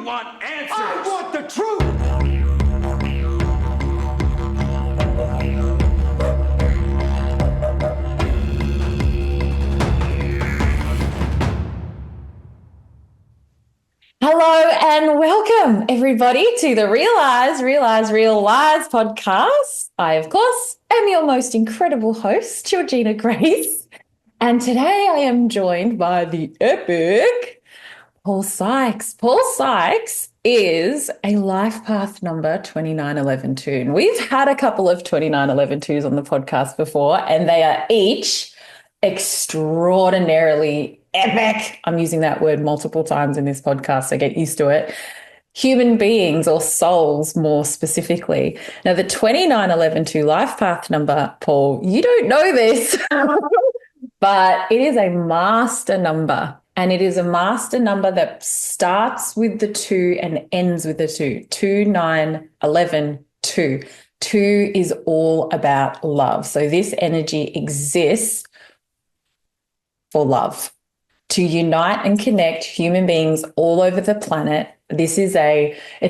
want answers. I want the truth. Hello and welcome everybody to the Realize, Real Lies podcast. I, of course, am your most incredible host, Georgina Grace. And today I am joined by the epic Paul Sykes. Paul Sykes is a life path number 29112. And we've had a couple of 29112s on the podcast before, and they are each extraordinarily epic. I'm using that word multiple times in this podcast, so get used to it. Human beings or souls, more specifically. Now, the 29112 life path number, Paul, you don't know this, but it is a master number. And it is a master number that starts with the 2 and ends with the 2. 2, 9, 11, 2. 2 is all about love. So this energy exists for love, to unite and connect human beings all over the planet. It's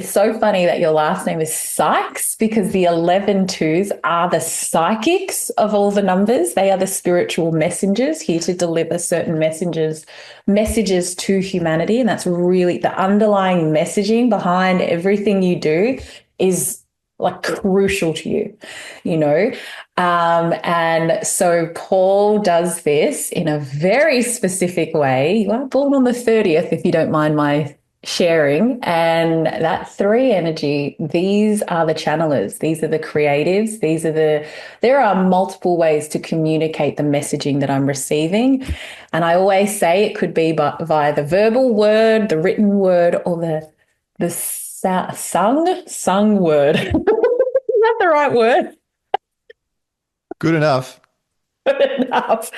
so funny that your last name is Sykes, because the 11 twos are the psychics of all the numbers. They are the spiritual messengers here to deliver certain messages to humanity. And that's really the underlying messaging behind everything you do is like crucial to you, you know? And so Paul does this in a very specific way. You are born on the 30th, if you don't mind my sharing. And that 3 energy, these are the channelers. These are the creatives. There are multiple ways to communicate the messaging that I'm receiving. And I always say it could be via the verbal word, the written word, or the sung word. Is that the right word? Good enough. Good enough.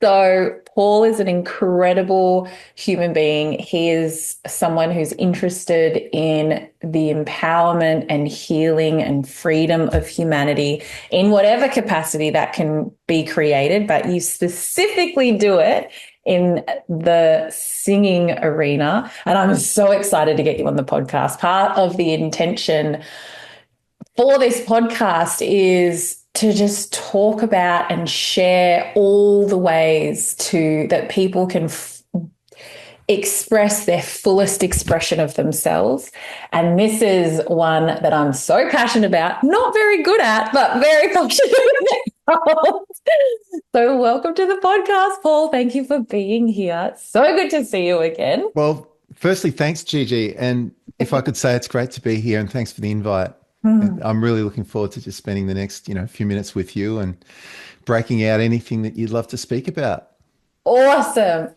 So Paul is an incredible human being. He is someone who's interested in the empowerment and healing and freedom of humanity in whatever capacity that can be created, but you specifically do it in the singing arena. And I'm so excited to get you on the podcast. Part of the intention for this podcast is to just talk about and share all the ways that people can express their fullest expression of themselves. And this is one that I'm so passionate about, not very good at, but very passionate about. So welcome to the podcast, Paul. Thank you for being here. So good to see you again. Well, firstly, thanks, Gigi. And if I could say, it's great to be here, and thanks for the invite. I'm really looking forward to just spending the next, few minutes with you and breaking out anything that you'd love to speak about. Awesome.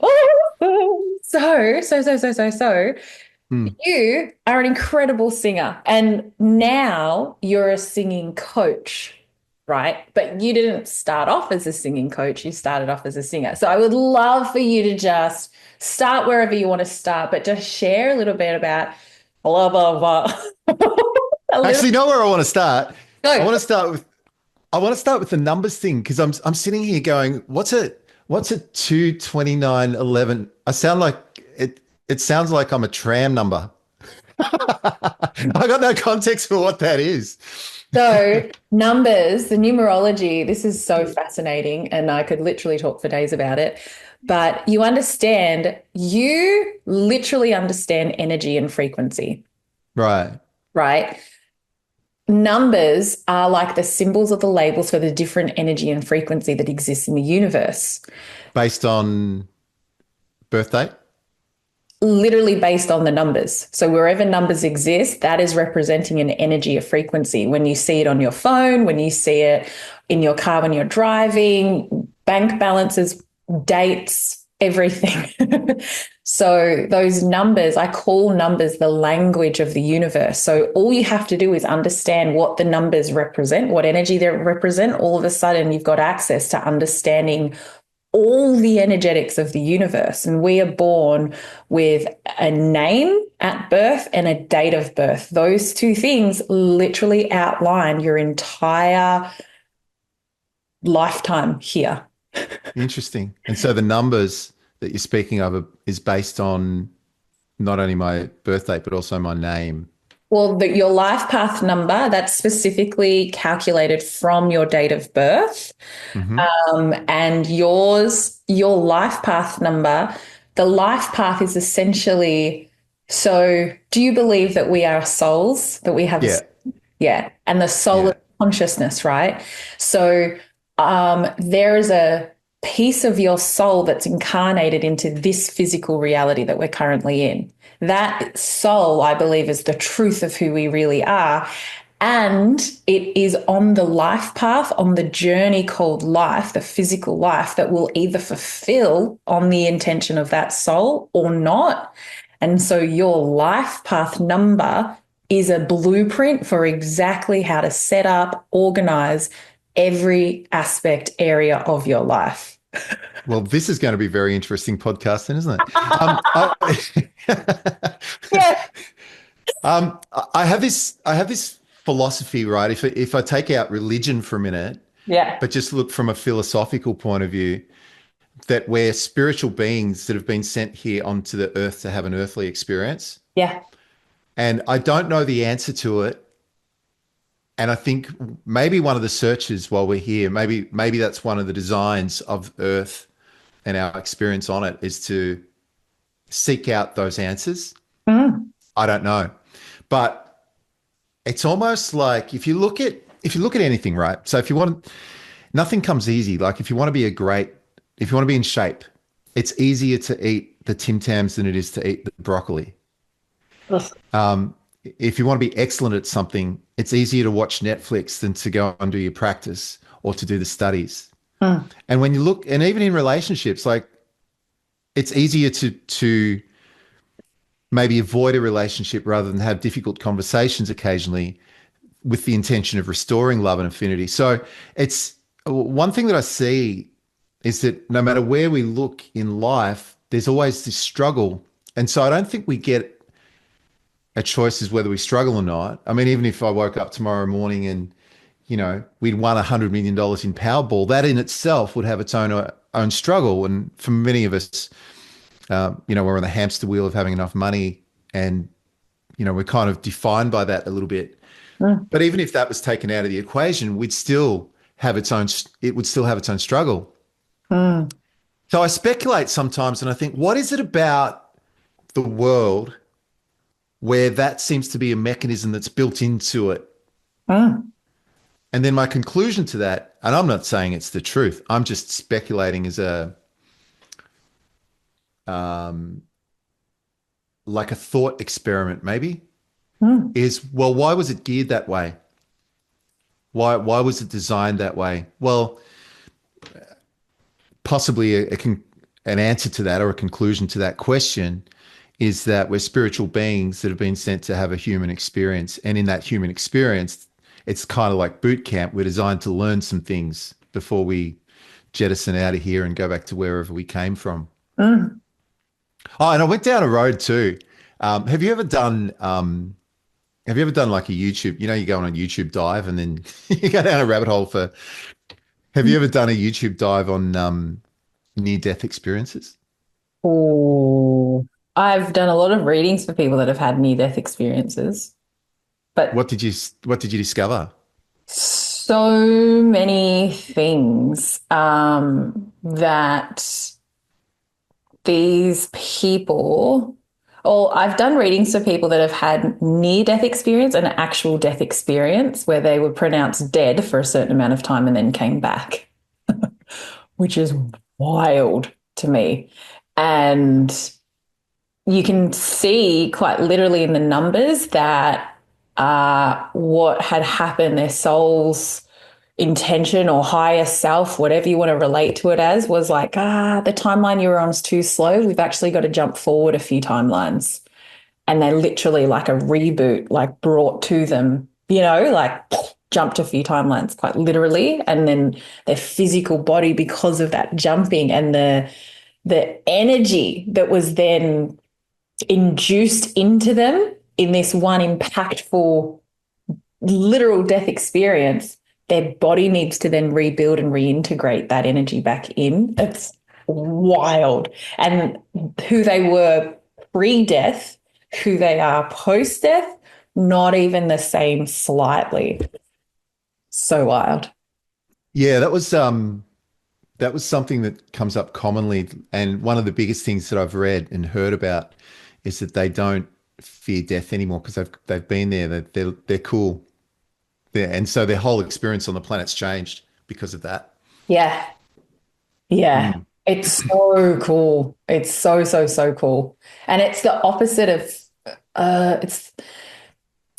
So, you are an incredible singer, and now you're a singing coach, right? But you didn't start off as a singing coach. You started off as a singer. So I would love for you to just start wherever you want to start, but just share a little bit about blah, blah, blah. Actually, know where I want to start. Go. I want to start with the numbers thing, because I'm sitting here going, what's a 2, 29, 11? I sound like it sounds like I'm a tram number. I got no context for what that is. So numbers, the numerology, this is so fascinating, and I could literally talk for days about it. But you literally understand energy and frequency. Right. Right? Numbers are like the symbols or the labels for the different energy and frequency that exists in the universe. Based on birth date? Literally based on the numbers. So wherever numbers exist, that is representing an energy, a frequency. When you see it on your phone, when you see it in your car when you're driving, bank balances, dates, everything. So those numbers, I call numbers the language of the universe. So all you have to do is understand what the numbers represent, what energy they represent. All of a sudden, you've got access to understanding all the energetics of the universe. And we are born with a name at birth and a date of birth. Those two things literally outline your entire lifetime here. Interesting. And so the numbers that you're speaking of is based on not only my birth date, but also my name. Well, your life path number, that's specifically calculated from your date of birth. Hmm. And your life path number, the life path is essentially, so do you believe that we are souls, that we have a, Yeah. yeah, and the soul is Yeah. consciousness, right? So there is a piece of your soul that's incarnated into this physical reality that we're currently in. That soul, I believe, is the truth of who we really are. And it is on the life path, on the journey called life, the physical life, that will either fulfill on the intention of that soul or not. And so your life path number is a blueprint for exactly how to set up, organize every aspect area of your life. Well, this is going to be very interesting podcasting, isn't it? Yeah. I have this philosophy, right? If I take out religion for a minute, Yeah. but just look from a philosophical point of view, that we're spiritual beings that have been sent here onto the earth to have an earthly experience. Yeah. And I don't know the answer to it. And I think maybe one of the searches while we're here, maybe that's one of the designs of Earth and our experience on it is to seek out those answers. Mm. I don't know. But it's almost like if you look at anything, right? So if you want nothing comes easy. Like if you want to be in shape, it's easier to eat the Tim Tams than it is to eat the broccoli. Ugh. If you want to be excellent at something, it's easier to watch Netflix than to go and do your practice or to do the studies. Mm. And when you look, and even in relationships, like it's easier to maybe avoid a relationship rather than have difficult conversations occasionally with the intention of restoring love and affinity. So it's one thing that I see is that no matter where we look in life, there's always this struggle. And so I don't think we get a choice is whether we struggle or not. I mean, even if I woke up tomorrow morning and, we'd won $100 million in Powerball, that in itself would have its own struggle. And for many of us, we're on the hamster wheel of having enough money and, we're kind of defined by that a little bit. Mm. But even if that was taken out of the equation, it would still have its own struggle. Mm. So I speculate sometimes and I think, what is it about the world where that seems to be a mechanism that's built into it? Mm. And then my conclusion to that, and I'm not saying it's the truth, I'm just speculating as a um, like a thought experiment, maybe, Mm. is well, why was it geared that way? Why was it designed that way? Well, possibly an answer to that or a conclusion to that question is that we're spiritual beings that have been sent to have a human experience. And in that human experience, it's kind of like boot camp. We're designed to learn some things before we jettison out of here and go back to wherever we came from. Mm. Oh, and I went down a road too. Have you ever done like a YouTube, you go on a YouTube dive and then you go down a rabbit hole have you ever done a YouTube dive on near-death experiences? Oh, I've done a lot of readings for people that have had near-death experiences, but What did you discover? so many things that these people, or I've done readings for people that have had near-death experience and actual death experience where they were pronounced dead for a certain amount of time and then came back, which is wild to me. And you can see quite literally in the numbers that what had happened, their soul's intention or higher self, whatever you want to relate to it as, was like, the timeline you were on is too slow. We've actually got to jump forward a few timelines. And they literally, like a reboot, like brought to them, like jumped a few timelines quite literally. And then their physical body, because of that jumping and the energy that was then induced into them in this one impactful literal death experience, their body needs to then rebuild and reintegrate that energy back in. It's wild. And who they were pre-death, who they are post-death, not even the same slightly. So wild. Yeah, that was something that comes up commonly. And one of the biggest things that I've read and heard about is that they don't fear death anymore because they've been there. They're cool. And so their whole experience on the planet's changed because of that. Yeah. Yeah. Mm. It's so cool. It's so, so, so cool. And it's the opposite of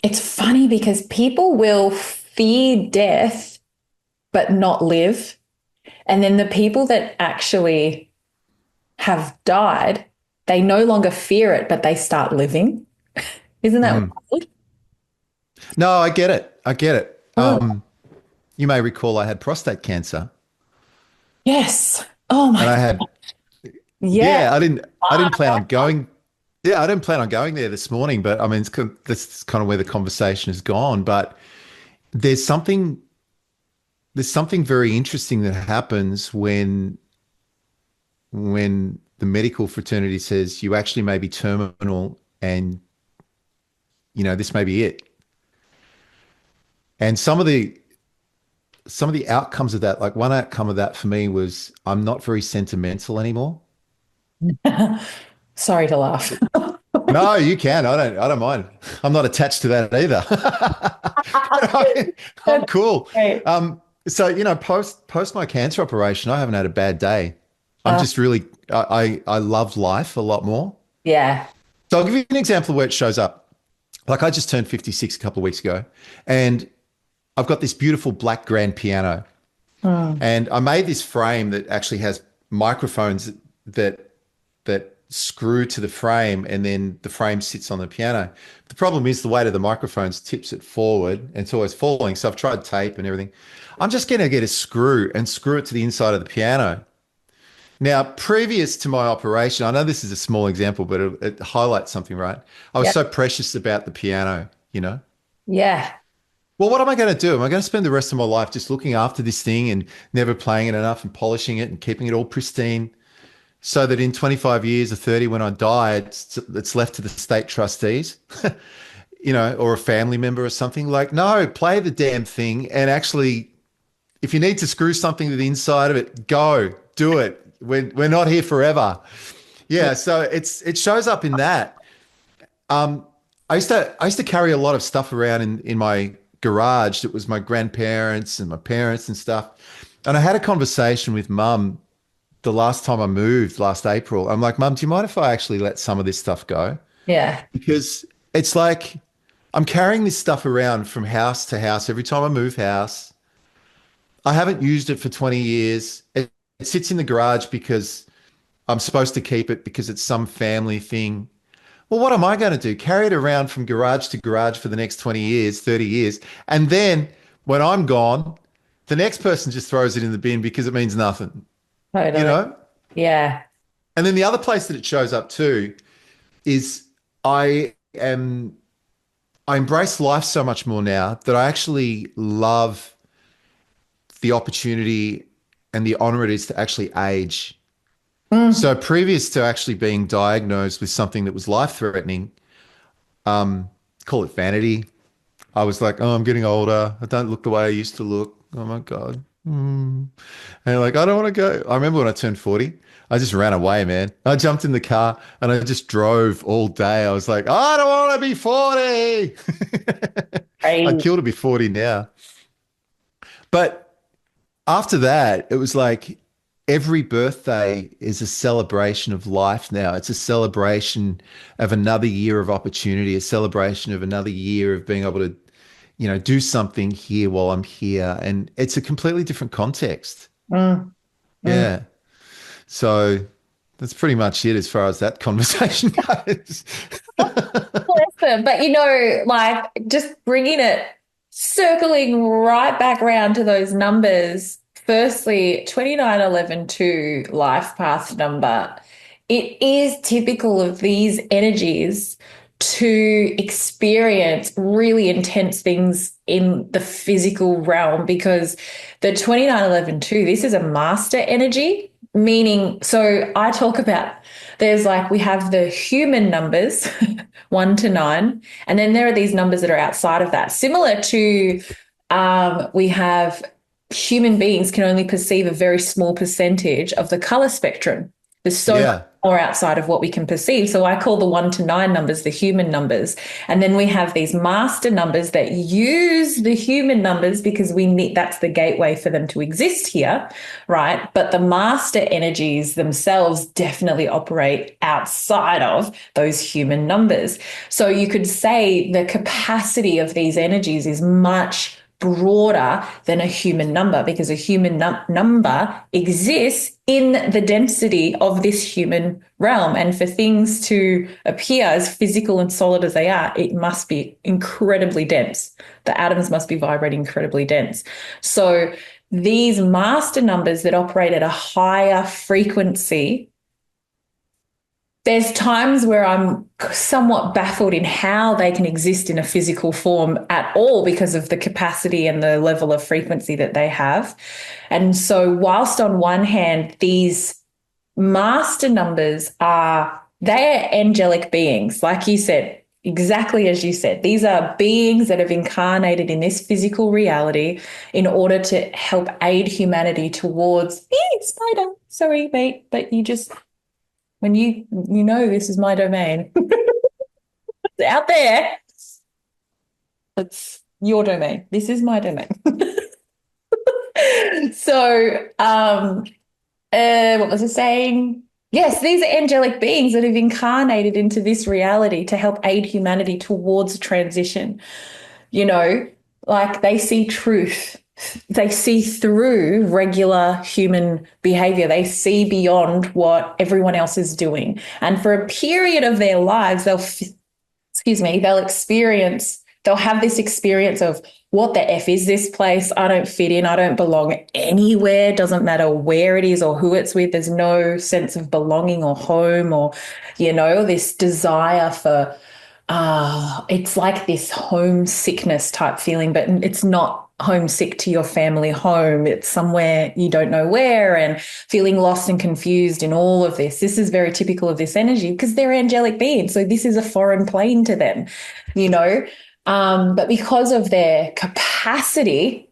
it's funny because people will fear death but not live. And then the people that actually have died, they no longer fear it, but they start living. Isn't that Mm. wild? No, I get it. I get it. Oh, You may recall I had prostate cancer, yes. Oh my and I God. had, Yeah. yeah, I didn't plan on going. Yeah, I didn't plan on going there this morning, but I mean, this is kind of where the conversation has gone. But there's something, there's something very interesting that happens when the medical fraternity says you actually may be terminal, and this may be it. And some of the outcomes of that, like one outcome of that for me was I'm not very sentimental anymore. Sorry to laugh. No, you can. I don't mind. I'm not attached to that either. I'm That's cool. great. So, post my cancer operation, I haven't had a bad day. I'm Uh, just really I love life a lot more. yeah. So I'll give you an example of where it shows up. Like I just turned 56 a couple of weeks ago, and I've got this beautiful black grand piano. Mm. And I made this frame that actually has microphones that screw to the frame, and then the frame sits on the piano. The problem is the weight of the microphones tips it forward, and it's always falling. So I've tried tape and everything. I'm just going to get a screw and screw it to the inside of the piano. Now, previous to my operation, I know this is a small example, but it highlights something, right? I was Yeah. so precious about the piano. Yeah. Well, what am I going to do? Am I going to spend the rest of my life just looking after this thing and never playing it enough and polishing it and keeping it all pristine so that in 25 years or 30 when I die, it's left to the state trustees, or a family member or something? Like, no, play the damn thing. And actually, if you need to screw something to the inside of it, go do it. We're not here forever. Yeah. So it shows up in that. I used to carry a lot of stuff around in my garage that was my grandparents and my parents and stuff. And I had a conversation with mum the last time I moved last April. I'm like, Mum, do you mind if I actually let some of this stuff go? Yeah. Because it's like I'm carrying this stuff around from house to house every time I move house. I haven't used it for 20 years. It sits in the garage because I'm supposed to keep it because it's some family thing. Well, what am I going to do? Carry it around from garage to garage for the next 20 years, 30 years. And then when I'm gone, the next person just throws it in the bin because it means nothing, you Totally. know? Yeah. And then the other place that it shows up too is I I embrace life so much more now that I actually love the opportunity and the honor it is to actually age. Mm. So previous to actually being diagnosed with something that was life-threatening, call it vanity. I was like, oh, I'm getting older. I don't look the way I used to look. Oh my God. And like, I don't want to go. I remember when I turned 40, I just ran away, man. I jumped in the car and I just drove all day. I was like, I don't want to be 40. I'd Right. kill to be 40 now. But after that, it was like every birthday is a celebration of life now. It's a celebration of another year of opportunity, a celebration of another year of being able to, do something here while I'm here. And it's a completely different context. Mm. Mm. Yeah. So that's pretty much it as far as that conversation goes. Listen, but like just bringing it, circling right back around to those numbers. Firstly, 29112 life path number. It is typical of these energies to experience really intense things in the physical realm because the 29112, this is a master energy, meaning, so I talk about There's like, we have the human numbers, 1 to 9, and then there are these numbers that are outside of that. Similar to, we have human beings can only perceive a very small percentage of the color spectrum. There's so much Yeah. more outside of what we can perceive. So I call the 1 to 9 numbers the human numbers. And then we have these master numbers that use the human numbers because we need, that's the gateway for them to exist here, right? But the master energies themselves definitely operate outside of those human numbers. So you could say the capacity of these energies is much broader than a human number, because a human number exists in the density of this human realm. And for things to appear as physical and solid as they are, it must be incredibly dense. The atoms must be vibrating incredibly dense. So these master numbers that operate at a higher frequency, there's times where I'm somewhat baffled in how they can exist in a physical form at all because of the capacity and the level of frequency that they have. And so whilst on one hand, these master numbers they're angelic beings, like you said, exactly as you said. These are beings that have incarnated in this physical reality in order to help aid humanity towards, spider, sorry, mate, but you just, when you know this is my domain. It's out there. It's your domain. This is my domain. So, what was I saying? Yes, these are angelic beings that have incarnated into this reality to help aid humanity towards transition. You know, like they see truth. They see through regular human behavior. They see beyond what everyone else is doing. And for a period of their lives, they'll have this experience of, what the F is this place? I don't fit in. I don't belong anywhere. Doesn't matter where it is or who it's with. There's no sense of belonging or home, or, this desire for, it's like this homesickness type feeling, but it's not homesick to your family home. It's somewhere you don't know where, and feeling lost and confused in all of this. This is very typical of this energy because they're angelic beings. So this is a foreign plane to them, but because of their capacity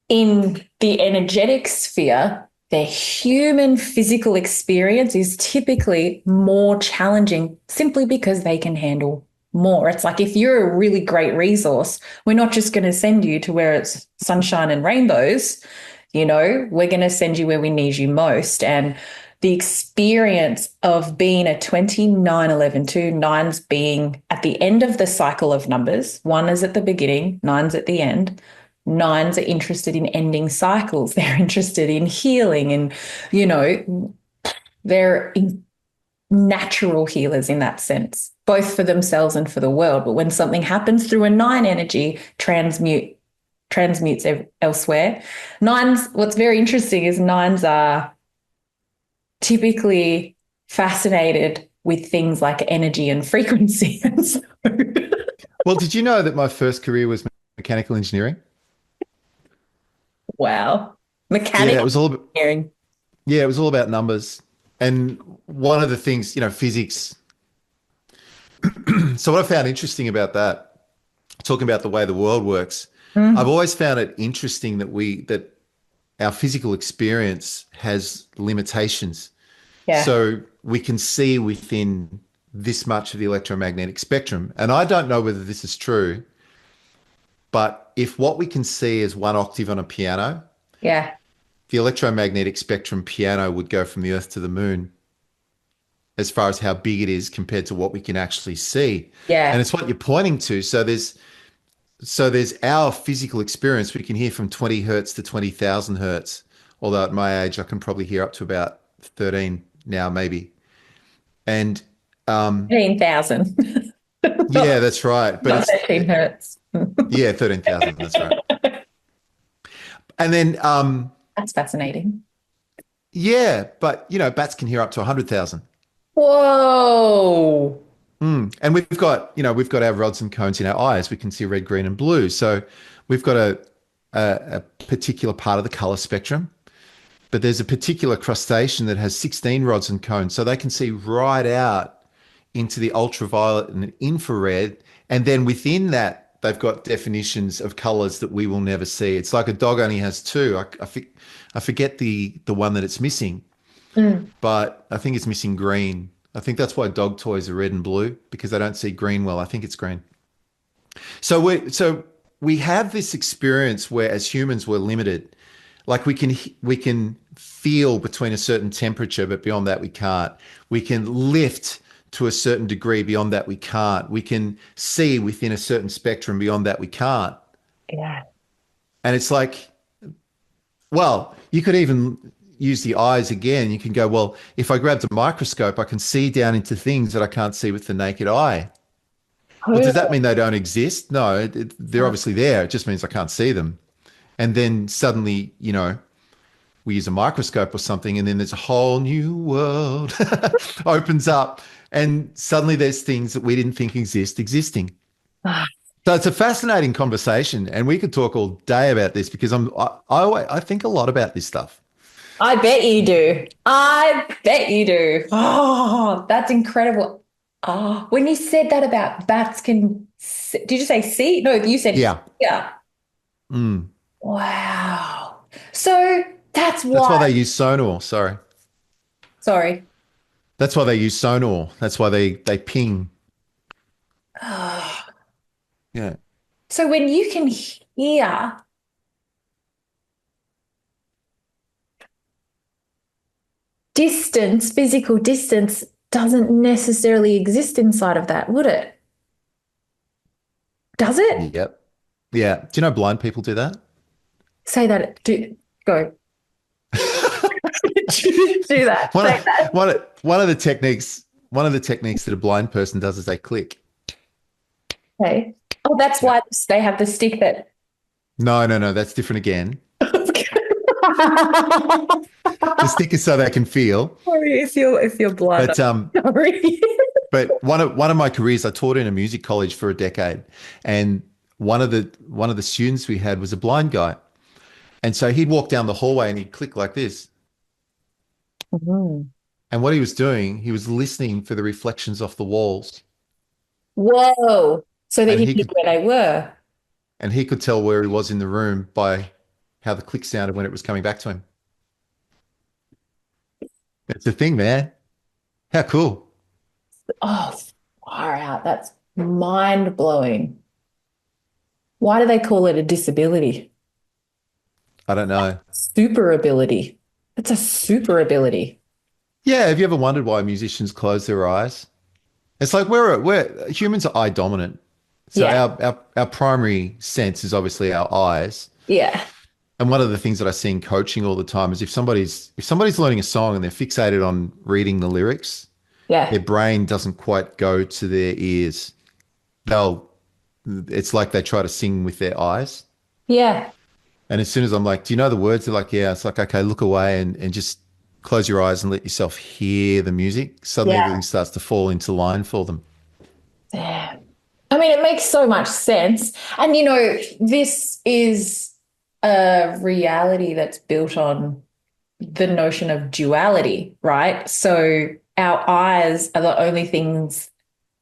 in the energetic sphere, their human physical experience is typically more challenging simply because they can handle more. It's like, if you're a really great resource, we're not just going to send you to where it's sunshine and rainbows. We're going to send you where we need you most. And the experience of being a 2911 nines being at the end of the cycle of numbers. 1 is at the beginning, 9's at the end. 9s are interested in ending cycles. They're interested in healing, and, they're natural healers in that sense, both for themselves and for the world. But when something happens through a 9 energy, transmutes elsewhere. 9s, what's very interesting is 9s are typically fascinated with things like energy and frequency. Well, did you know that my first career was mechanical engineering? Wow. Yeah, Mechanical engineering. it was all about numbers. And one of the things, physics. So what I found interesting about that, talking about the way the world works, I've always found it interesting that our physical experience has limitations. Yeah. So we can see within this much of the electromagnetic spectrum. And I don't know whether this is true, but if what we can see is 1 octave on a piano, Yeah. the electromagnetic spectrum piano would go from the Earth to the moon as far as how big it is compared to what we can actually see. Yeah. And it's what you're pointing to. So there's our physical experience. We can hear from 20 hertz to 20,000 hertz. Although at my age, I can probably hear up to about 13 now, maybe. And 13,000. yeah, that's right. But Not 13 hertz. Yeah, 13,000. That's right. And then, That's fascinating. yeah, but bats can hear up to 100,000. Whoa. And we've got our rods and cones in our eyes. We can see red, green, and blue. So we've got a particular part of the color spectrum but there's a particular crustacean that has 16 rods and cones, so they can see right out into the ultraviolet and infrared. And then within that, they've got definitions of colors that we will never see. It's like a dog only has two. I forget the one that it's missing, Mm. but I think it's missing green. I think that's why dog toys are red and blue because they don't see green well. I think it's green. So we have this experience where as humans we're limited. Like we can feel between a certain temperature, but beyond that we can't. We can lift to a certain degree, beyond that we can't. We can see within a certain spectrum, beyond that we can't. Yeah. And it's like, well, you could even use the eyes again. You can go, well, if I grabbed a microscope, I can see down into things that I can't see with the naked eye. Well, does that mean they don't exist? No, they're obviously there. It just means I can't see them. And then suddenly, we use a microscope or something, and then there's a whole new world opens up, and suddenly there's things that we didn't think existing. So it's a fascinating conversation, and we could talk all day about this because I think a lot about this stuff. I bet you do. I bet you do. Oh, that's incredible. Oh, when you said that about bats can, did you say see? No, you said Yeah. yeah. Mm. Wow. So that's That's why why, they use sonar. Sorry. sorry. That's why they use sonar. That's why they ping. Ah. Yeah. So when you can hear distance, physical distance doesn't necessarily exist inside of that, would it? Does it? Yep. Yeah. Do you know blind people do that? Say that. Go. Do that. One Say of, that. one of the techniques that a blind person does is they click. Okay. Oh, that's Yeah. why they have the stick that. No, no, no. That's different again. The stick is so they can feel. Sorry, if you're blind. But I'm sorry. but one of my careers, I taught in a music college for a decade, and one of the students we had was a blind guy, and so he'd walk down the hallway and he'd click like this. Mhm. And what he was doing, he was listening for the reflections off the walls, Whoa. So that and he he knew could where they were. and he could tell where he was in the room by how the click sounded when it was coming back to him. It's a thing, man. How cool. Oh, far out. That's mind blowing. Why do they call it a disability? I don't know. Super ability. It's a super ability. Yeah, have you ever wondered why musicians close their eyes? It's like we're humans are eye dominant. So Yeah. our primary sense is obviously our eyes. Yeah. And one of the things that I see in coaching all the time is if somebody's learning a song and they're fixated on reading the lyrics, Yeah. their brain doesn't quite go to their ears. They'll it's like they try to sing with their eyes. Yeah. And as soon as I'm like, do you know the words? They're like, yeah. It's like, okay, look away and just close your eyes and let yourself hear the music. Suddenly Yeah. everything starts to fall into line for them. Yeah. I mean, it makes so much sense. And, this is a reality that's built on the notion of duality, right? So our eyes are the only things,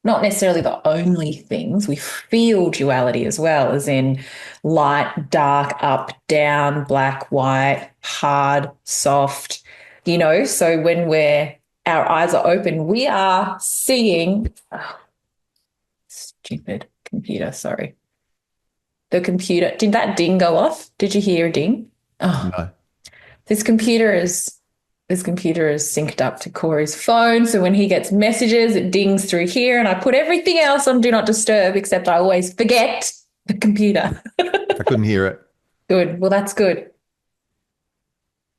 not necessarily the only things. We feel duality as well, as in light, dark, up, down, black, white, hard, soft, So when our eyes are open, we are seeing, oh, stupid computer, sorry. The computer, did that ding go off? Did you hear a ding? Oh, No. this computer is this computer is synced up to Corey's phone. So when he gets messages, it dings through here. And I put everything else on do not disturb, except I always forget the computer. I couldn't hear it. Good. Well, that's good.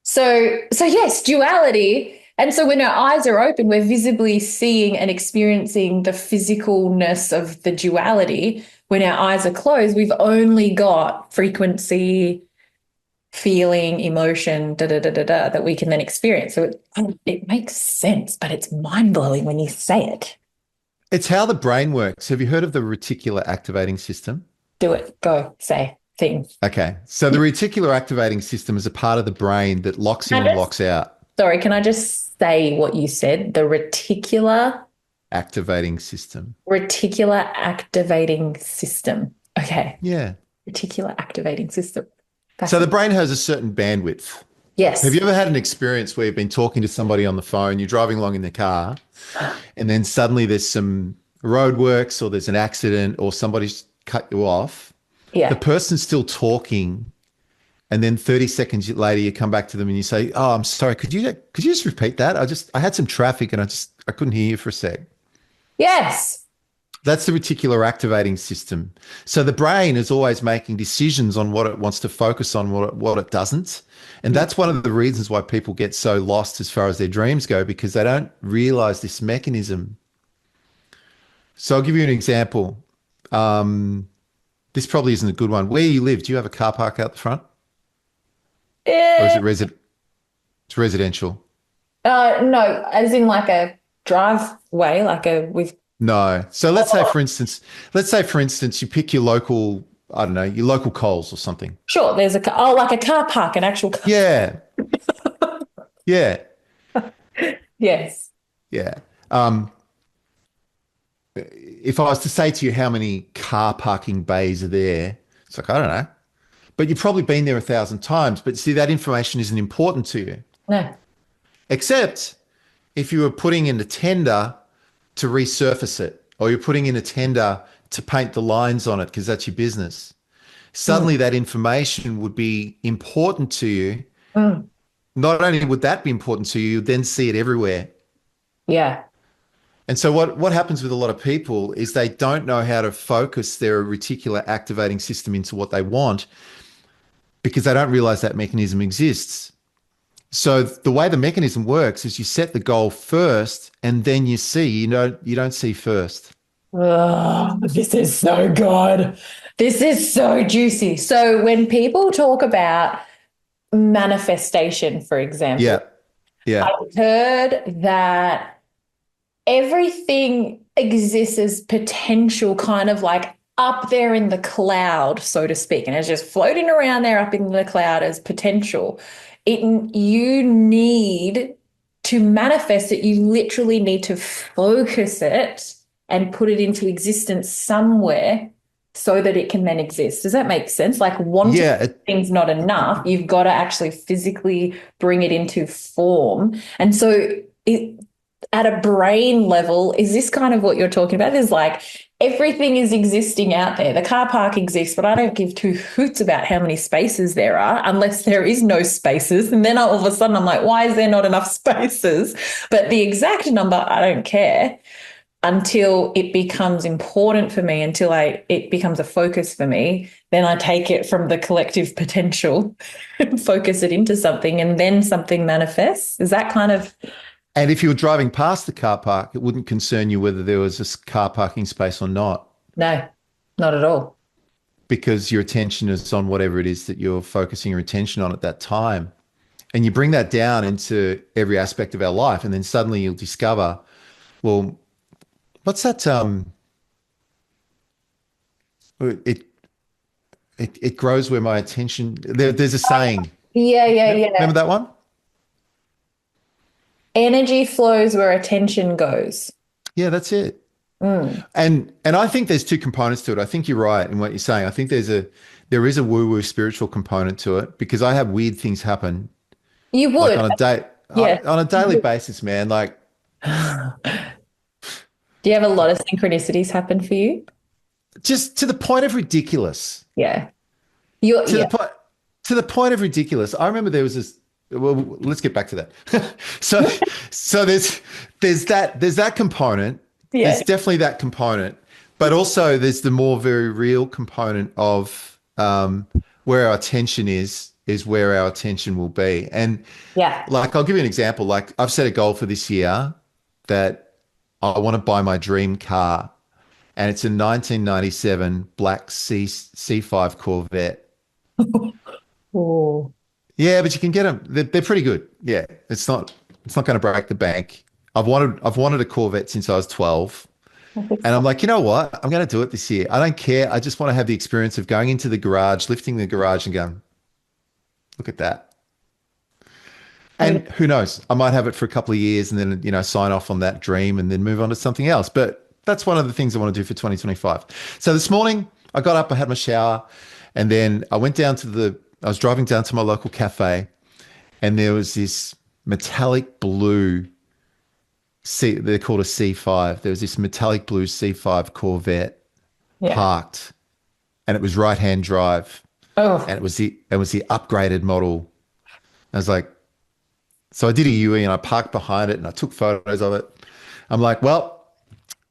So yes, duality. And so when our eyes are open, we're visibly seeing and experiencing the physicalness of the duality. When our eyes are closed, we've only got frequency, feeling, emotion, that we can then experience. So it makes sense, but it's mind-blowing when you say it. It's how the brain works. Have you heard of the reticular activating system? Do it. Go. Say. thing. Okay. So the reticular activating system is a part of the brain that locks in Can and I just, locks out. sorry, can I just say what you said? The Activating system. reticular activating system. Okay. Yeah. Reticular activating system. So the Fascinating. brain has a certain bandwidth. Have Yes. you ever had an experience where you've been talking to somebody on the phone, you're driving along in the car, and then suddenly there's some roadworks or there's an accident or somebody's cut you off? The Yeah. person's still talking, and then 30 seconds later you come back to them and you say, "Oh, I'm sorry. Could you just repeat that? I had some traffic and I couldn't hear you for a sec." Yes. That's the reticular activating system. So the brain is always making decisions on what it wants to focus on, what it doesn't. And that's one of the reasons why people get so lost as far as their dreams go, because they don't realize this mechanism. So I'll give you an example. This probably isn't a good one. Where you live, do you have a car park out the front? Or is Eh, it's residential? no, as in like a driveway, like a with. No. So Oh, let's say for instance, you pick your local, I don't know, your local Coles or something. sure. There's a car. Oh, like a car park, an actual car. Yeah. Yeah. Yes. Yeah. Um, if I was to say to you how many car parking bays are there, it's like, I don't know. But you've probably been there 1,000 times. But see, that information isn't important to you. No. Except if you were putting in a tender to resurface it, or you're putting in a tender to paint the lines on it because that's your business. Mm, Suddenly that information would be important to you. mm. Not only would that be important to you, you'd then see it everywhere. Yeah. And so what happens with a lot of people is they don't know how to focus their reticular activating system into what they want because they don't realize that mechanism exists. So the way the mechanism works is you set the goal first and then you see, you don't see first. Oh, this is so good. This is so juicy. So when people talk about manifestation, for Yeah. example, Yeah. I've heard that everything exists as potential, kind of like up there in the cloud, so to speak, and it's just floating around there up in the cloud as potential. It you need to manifest it, you literally need to focus it and put it into existence somewhere so that it can then exist. Does that make sense? Like wanting Yeah. things not enough, you've got to actually physically bring it into form. And so it at a brain level, is this kind of what you're talking about? There's like everything is existing out there. The car park exists, but I don't give two hoots about how many spaces there are unless there is no spaces. And then all of a sudden I'm like, why is there not enough spaces? But the exact number, I don't care until it becomes important for me, until it becomes a focus for me. Then I take it from the collective potential and focus it into something, and then something manifests. Is that kind of And if you were driving past the car park, it wouldn't concern you whether there was a car parking space or not, no, not at all. because your attention is on whatever it is that you're focusing your attention on at that time. And you bring that down into every aspect of our life, and then suddenly you'll discover, well, what's that? It it grows where my attention. There's a saying. Yeah, yeah, Remember yeah. that one? Energy flows where attention goes. Yeah, that's it. Mm. And I think there's two components to it. I think you're right in what you're saying. I think there is a woo-woo spiritual component to it, because I have weird things happen You like would, yeah. on a daily basis, man. Like Do you have a lot of synchronicities happen for you? just to the point of ridiculous. Yeah. You're, To the yeah. point to the point of ridiculous. I remember there was this. Well, let's get back to that. so so there's that component. Yeah. There's definitely that component, but also there's the more very real component of where our attention is where our attention will be. And Yeah. like, I'll give you an example. Like, I've set a goal for this year that I want to buy my dream car, and it's a 1997 black C5 Corvette. Oh. Yeah, but you can get them. They're pretty good. Yeah, it's not going to break the bank. I've wanted a Corvette since I was 12. That's And I'm like, you know what? I'm going to do it this year. I don't care. I just want to have the experience of going into the garage, lifting the garage and going, look at that. exciting. And who knows? I might have it for a couple of years and then, sign off on that dream and then move on to something else. But that's one of the things I want to do for 2025. So this morning I got up, I had my shower, and then I was driving down to my local cafe, and there was this metallic blue they're called a C5. There was this metallic blue C5 Corvette Yeah. parked, and it was right-hand drive, Oh, and it was the upgraded model. I was like, so I did a UE and I parked behind it and I took photos of it. I'm like, well,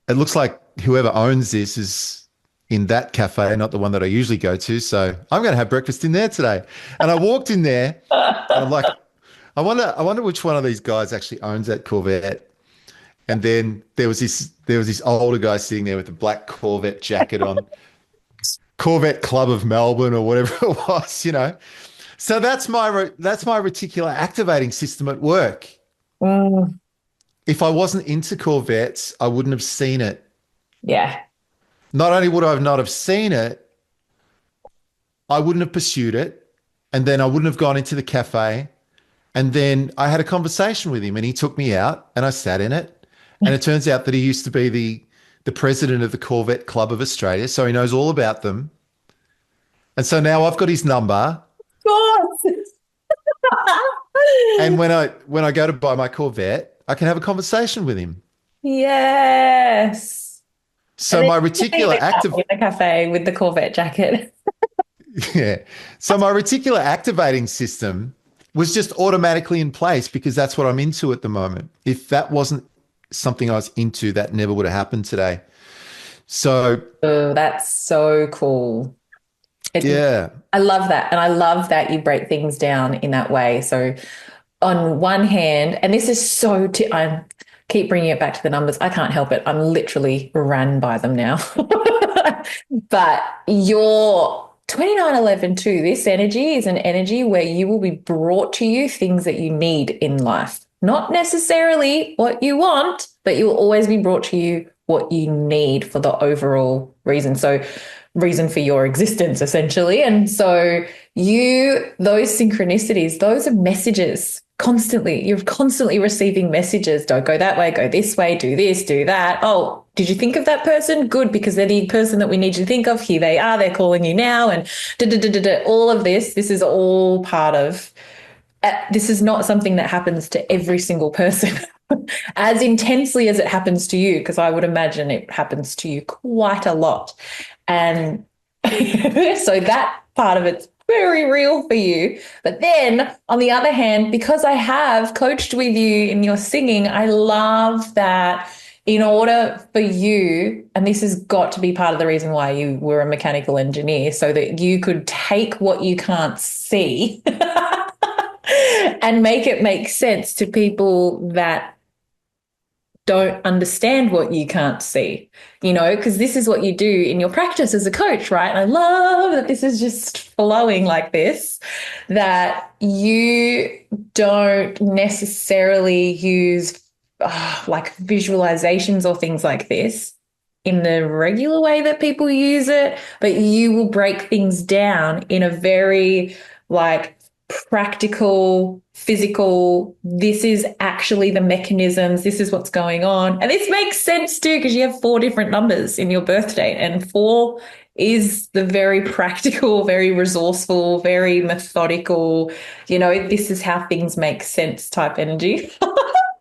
it looks like whoever owns this is in that cafe, not the one that I usually go to. So I'm going to have breakfast in there today. And I walked in there and I'm like, I wonder which one of these guys actually owns that Corvette. And then there was this older guy sitting there with a black Corvette jacket on, Corvette Club of Melbourne or whatever it was. So that's my reticular activating system at work. mm, If I wasn't into Corvettes, I wouldn't have seen it. yeah. Not only would I not have seen it, I wouldn't have pursued it, and then I wouldn't have gone into the cafe. And then I had a conversation with him, and he took me out, and I sat in it. And it turns out that he used to be the president of the Corvette Club of Australia, so he knows all about them. And so now I've got his number. Of course. And when I go to buy my Corvette, I can have a conversation with him. Yes. And So then my you see reticular the guy active in the cafe with the Corvette jacket. yeah. So my reticular activating system was just automatically in place because that's what I'm into at the moment. If that wasn't something I was into, that never would have happened today. So Oh, that's so cool. It, yeah. I love that. And I love that you break things down in that way. So, on one hand, and this is I keep bringing it back to the numbers. I can't help it. I'm literally ran by them now. But your 2911 too, this energy is an energy where you will be brought to you things that you need in life. Not necessarily what you want, but you will always be brought to you what you need for the overall reason. So, reason for your existence, essentially. And so, those synchronicities, those are messages constantly. You're constantly receiving messages. Don't go that way, go this way, do this, do that. Oh, did you think of that person? Good, because they're the person that we need you to think of. Here they are, they're calling you now. And da, da, da, da, da. All of this is all part of this is not something that happens to every single person as intensely as it happens to you, because I would imagine it happens to you quite a lot. And so that part of it's very real for you. But then on the other hand, because I have coached with you in your singing, I love that in order for you, and this has got to be part of the reason why you were a mechanical engineer, so that you could take what you can't see and make it make sense to people that don't understand what you can't see, because this is what you do in your practice as a coach, right? And I love that this is just flowing like this, that you don't necessarily use like visualizations or things like this in the regular way that people use it, but you will break things down in a very like practical, physical, this is actually the mechanisms, this is what's going on. And this makes sense too, because you have 4 different numbers in your birth date, and 4 is the very practical, very resourceful, very methodical, this is how things make sense type energy.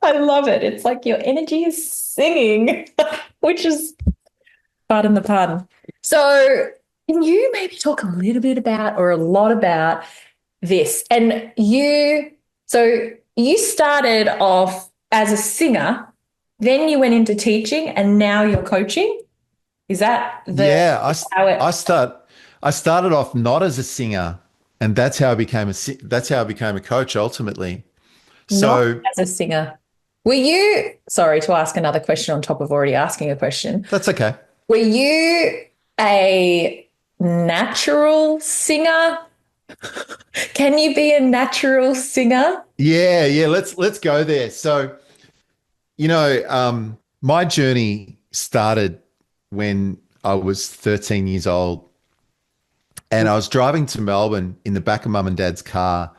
I love it. It's like your energy is singing, which is pardon the pun. So, can you maybe talk a little bit about, or a lot about, this? And you started off as a singer, then you went into teaching, and now you're coaching. Is that Yeah, how it? I started off not as a singer, and that's how I became a coach ultimately. Not So as a singer. Were you, sorry to ask another question on top of already asking a question. that's okay. Were you a natural singer? Can you be a natural singer? Yeah, yeah, let's go there. So, my journey started when I was 13 years old, and I was driving to Melbourne in the back of mum and dad's car,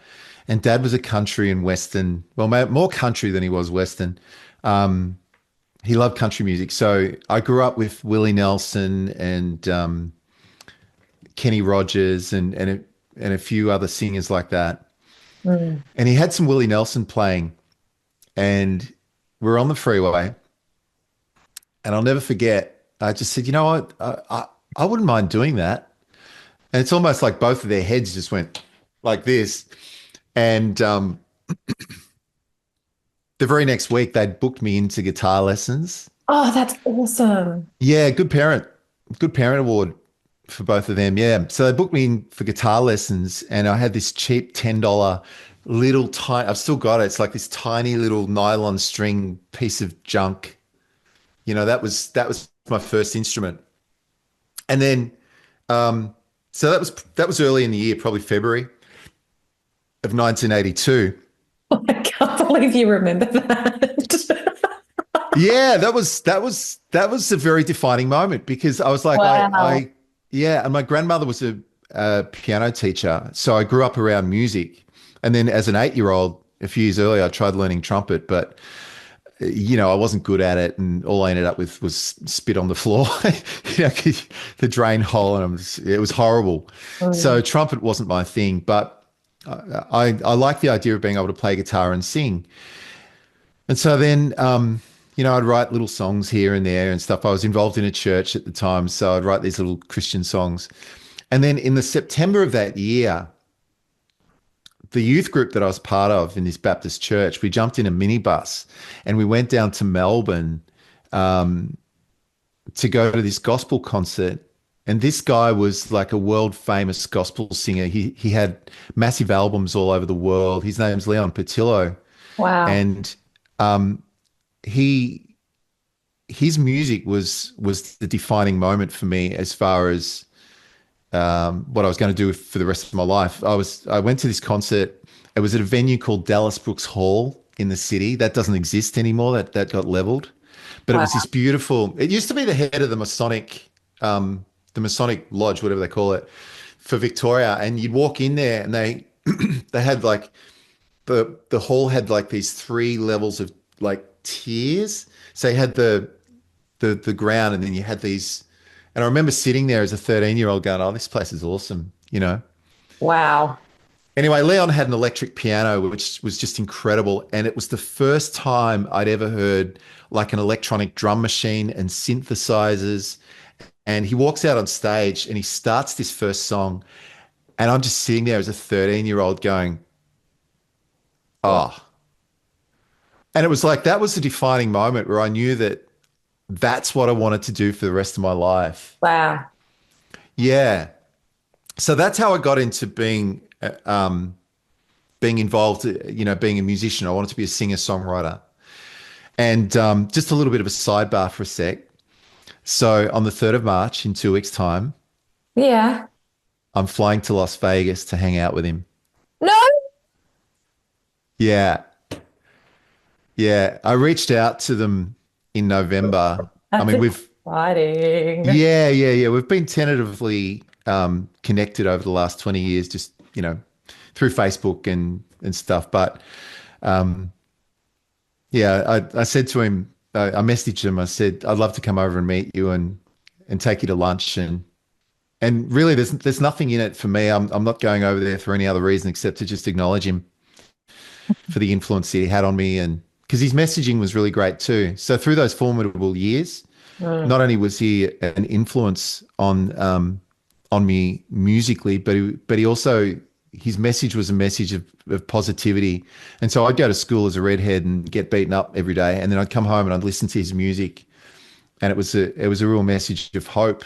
and dad was a country and western, well, more country than he was western. He loved country music. So I grew up with Willie Nelson and Kenny Rogers and a few other singers like that. Mm. And he had some Willie Nelson playing, and we're on the freeway, and I'll never forget. I just said, you know what, I wouldn't mind doing that. And it's almost like both of their heads just went like this. And the very next week, they'd booked me into guitar lessons. Oh, that's awesome. Yeah, good parent award for both of them. Yeah. So they booked me in for guitar lessons, and I had this cheap $10 little tiny, I've still got it. It's like this tiny little nylon string piece of junk. That was my first instrument. And then so that was early in the year, probably February of 1982. I can't believe you remember that. Yeah, that was a very defining moment because I was like, Wow. yeah, and my grandmother was a piano teacher, so I grew up around music. And then as an 8-year-old, a few years earlier, I tried learning trumpet, but I wasn't good at it, and all I ended up with was spit on the floor, you know, the drain hole, and it was horrible. So Mm. trumpet wasn't my thing, but I like the idea of being able to play guitar and sing. And so then, I'd write little songs here and there and stuff. I was involved in a church at the time, so I'd write these little Christian songs. And then in the September of that year, the youth group that I was part of in this Baptist church, we jumped in a minibus and we went down to Melbourne to go to this gospel concert. And this guy was like a world famous gospel singer. He had massive albums all over the world. His name's Leon Patillo, Wow. and he his music was the defining moment for me as far as what I was going to do for the rest of my life. I went to this concert. It was at a venue called Dallas Brooks Hall in the city. That doesn't exist anymore. That got leveled. But it was Wow. this beautiful. It used to be the head of the Masonic Lodge, whatever they call it, for Victoria. And you'd walk in there, and they they had like the hall had like these three levels of like tiers. So you had the ground, and then you had these. And I remember sitting there as a 13-year-old going, "Oh, this place is awesome." Wow. Anyway, Leon had an electric piano, which was just incredible. And it was the first time I'd ever heard like an electronic drum machine and synthesizers. And he walks out on stage and he starts this first song. And I'm just sitting there as a 13-year-old going, Wow. oh. And it was like that was the defining moment where I knew that that's what I wanted to do for the rest of my life. Wow. Yeah. So that's how I got into being involved, being a musician. I wanted to be a singer-songwriter. And just a little bit of a sidebar for a sec. So on the 3rd of March, in 2 weeks' time, Yeah. I'm flying to Las Vegas to hang out with him. No, Yeah. Yeah. I reached out to them in November. I that's mean, exciting. yeah, yeah, yeah. We've been tentatively connected over the last 20 years, just, through Facebook and stuff. But yeah, I said to him, I messaged him, I said, I'd love to come over and meet you and take you to lunch. And really, there's nothing in it for me. I'm not going over there for any other reason except to just acknowledge him for the influence that he had on me, and because his messaging was really great too. So through those formidable years, Mm. not only was he an influence on me musically, but he also his message was a message of positivity. And so I'd go to school as a redhead and get beaten up every day, and then I'd come home and I'd listen to his music, and it was a real message of hope.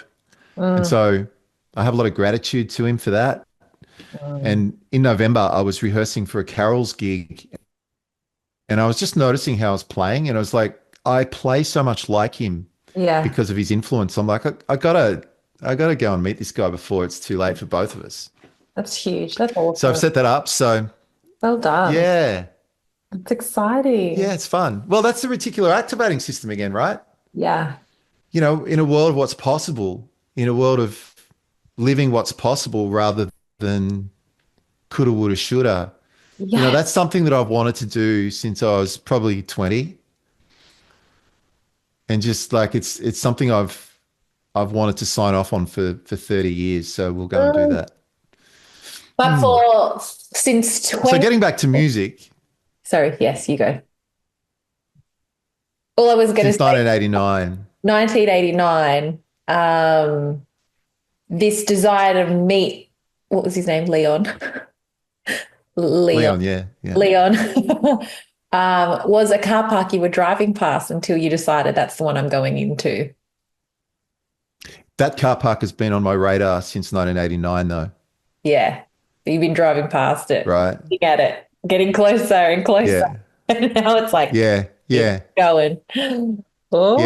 And Mm. so I have a lot of gratitude to him for that. Mm. And in November, I was rehearsing for a carols gig, and I was just noticing how I was playing, and I was like, I play so much like him Yeah, because of his influence. I'm like, I gotta go and meet this guy before it's too late for both of us. that's huge. That's So I've awesome. set that up. So Well done. yeah, It's yeah, exciting. it's fun. Well, that's the reticular activating system again, right? Yeah. in a world of what's possible, in a world of living what's possible rather than coulda, woulda, shoulda. Yes. That's something that I've wanted to do since I was probably 20. And just like it's something I've wanted to sign off on for 30 years. So we'll go and do Mm. that. But Hmm. for since So 20, getting back to music, sorry, yes, you go. All I was going to since say, 1989. 1989, this desire to meet, what was his name? Leon. Leon. Leon, yeah, yeah. Leon. Was a car park you were driving past until you decided that's the one I'm going into. That car park has been on my radar since 1989 though, Yeah. You've been driving past it, right? looking at it, getting closer and closer. Yeah. And now it's like, Yeah, keep yeah. going. Yeah, Oh,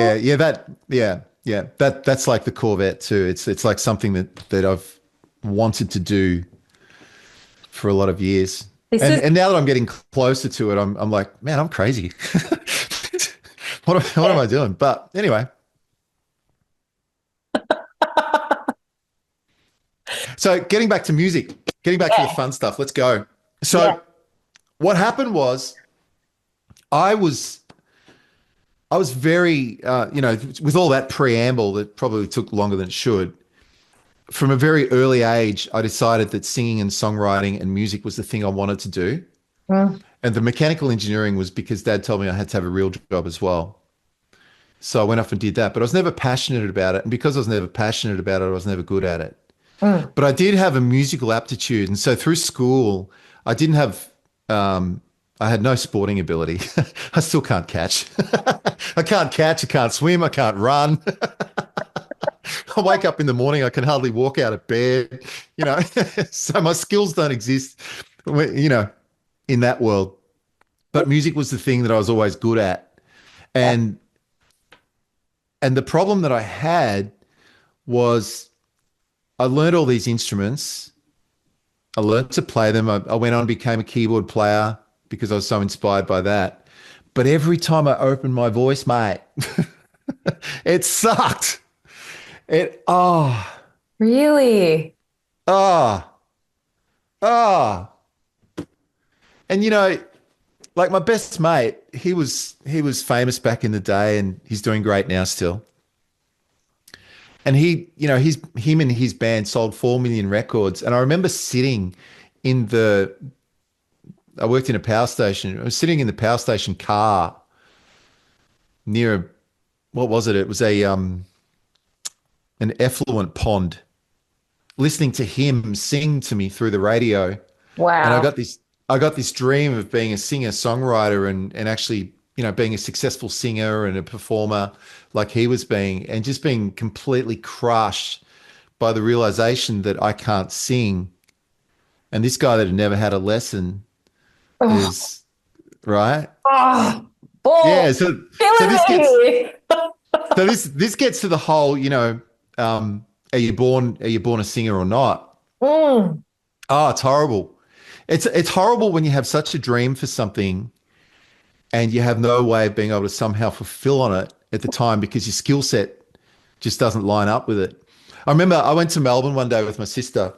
yeah, yeah. That's like the Corvette too. It's like something that I've wanted to do for a lot of years. this And is, and now that I'm getting closer to it, I'm like, man, I'm crazy. What am I doing? But anyway, so getting back to music, getting back to the yeah, fun stuff. Let's go. yeah. So what happened was I was I was very with all that preamble that probably took longer than it should. From a very early age, I decided that singing and songwriting and music was the thing I wanted to do. Mm. And the mechanical engineering was because dad told me I had to have a real job as well. So I went off and did that, but I was never passionate about it. And because I was never passionate about it, I was never good at it. Mm. But I did have a musical aptitude. And so through school, I didn't have, I had no sporting ability. I still can't catch. I can't catch. I can't swim. I can't run. I wake up in the morning, I can hardly walk out of bed, you know. So my skills don't exist, in that world. But music was the thing that I was always good at. Yeah. And the problem that I had was I learned all these instruments. I learned to play them. I went on and became a keyboard player because I was so inspired by that. But every time I opened my voice, mate, it sucked. It, oh, Really? oh, oh. And like my best mate, he was famous back in the day and he's doing great now still. And him and his band sold 4 million records. And I remember sitting in the I worked in a power station. I was sitting in the power station car near what was it? It was a an effluent pond, listening to him sing to me through the radio. And Wow. I got this dream of being a singer songwriter and actually being a successful singer and a performer like he was being, and just being completely crushed by the realization that I can't sing, and this guy that had never had a lesson Oh, is right. oh, oh, Yeah, so killing this gets me. this gets to the whole, are you born a singer or not? Mm. Oh, it's horrible. It's horrible when you have such a dream for something and you have no way of being able to somehow fulfill on it at the time because your skill set just doesn't line up with it. I remember I went to Melbourne one day with my sister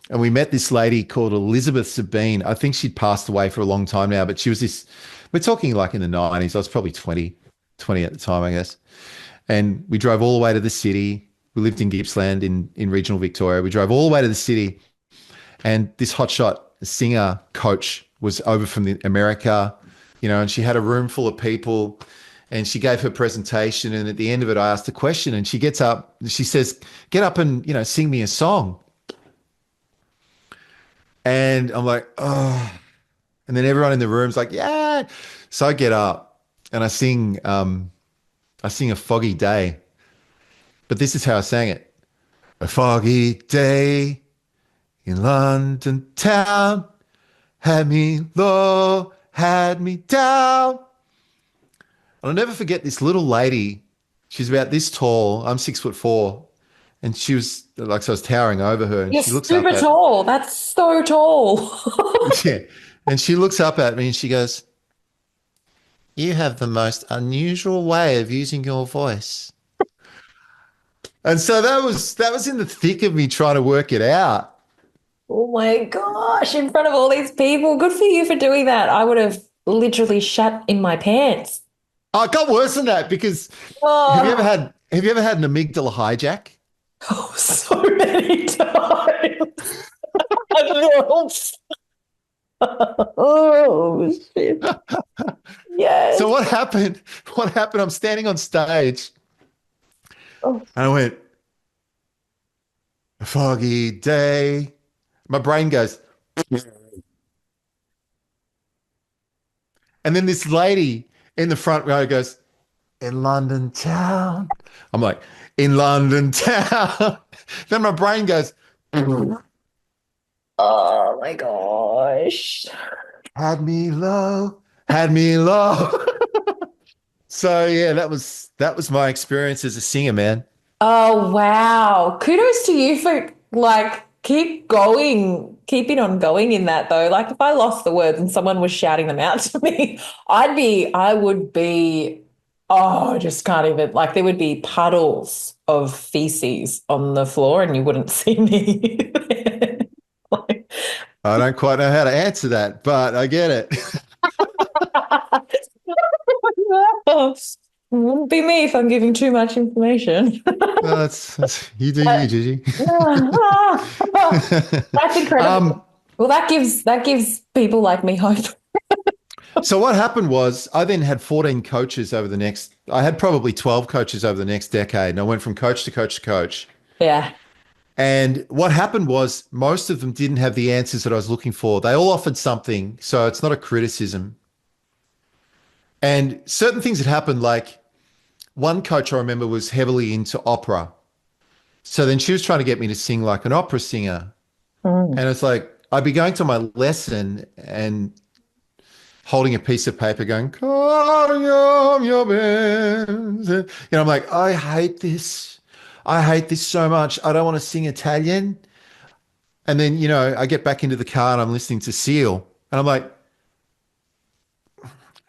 and we met this lady called Elizabeth Sabine. I think she'd passed away for a long time now, but she was this, we're talking like in the 90s. I was probably 20 at the time, I guess. And we drove all the way to the city. We lived in Gippsland in regional Victoria. We drove all the way to the city, and this hotshot singer coach was over from America, and she had a room full of people, and she gave her presentation. And at the end of it, I asked a question, and she gets up, she says, "Get up and sing me a song." And I'm like, oh. And then everyone in the room's like, "Yeah." So I get up and I sing A Foggy Day. But this is how I sang it. A foggy day in London town had me low, had me down. And I'll never forget this little lady. She's about this tall. I'm 6'4". And she was like, so I was towering over her and You're she looks up super at, tall. That's so tall. yeah. And she looks up at me and she goes, "You have the most unusual way of using your voice." And so that was in the thick of me trying to work it out. Oh my gosh, in front of all these people. Good for you for doing that. I would have literally shat in my pants. Oh, it got worse than that because Oh, have you ever had an amygdala hijack? oh so many times. Oh, shit. So Yes. what happened? What happened? I'm standing on stage Oh, and I went, a foggy day. My brain goes, and then this lady in the front row goes, in London town. I'm like, in London town. Then my brain goes, oh my gosh. had me low, had me low. So yeah, that was my experience as a singer, man. Oh, wow. Kudos to you for like keep going, keeping on going in that though. Like if I lost the words and someone was shouting them out to me, I would be, oh, I just can't even, like there would be puddles of feces on the floor and you wouldn't see me. Like, I don't quite know how to answer that, but I get it. wouldn't be me if I'm giving too much information. That's you do you, But Gigi. that's Um, incredible. Well, that gives people like me hope. so what happened was I then had 14 coaches over the next, I had probably 12 coaches over the next decade. And I went from coach to coach to coach. Yeah. And what happened was most of them didn't have the answers that I was looking for. They all offered something. So it's not a criticism. And certain things had happened, like one coach I remember was heavily into opera. So then she was trying to get me to sing like an opera singer. Mm. And it's like, I'd be going to my lesson and holding a piece of paper going, "Carium your bens." And, I'm like, I hate this. I hate this so much. I don't want to sing Italian. And then, I get back into the car and I'm listening to Seal. And I'm like,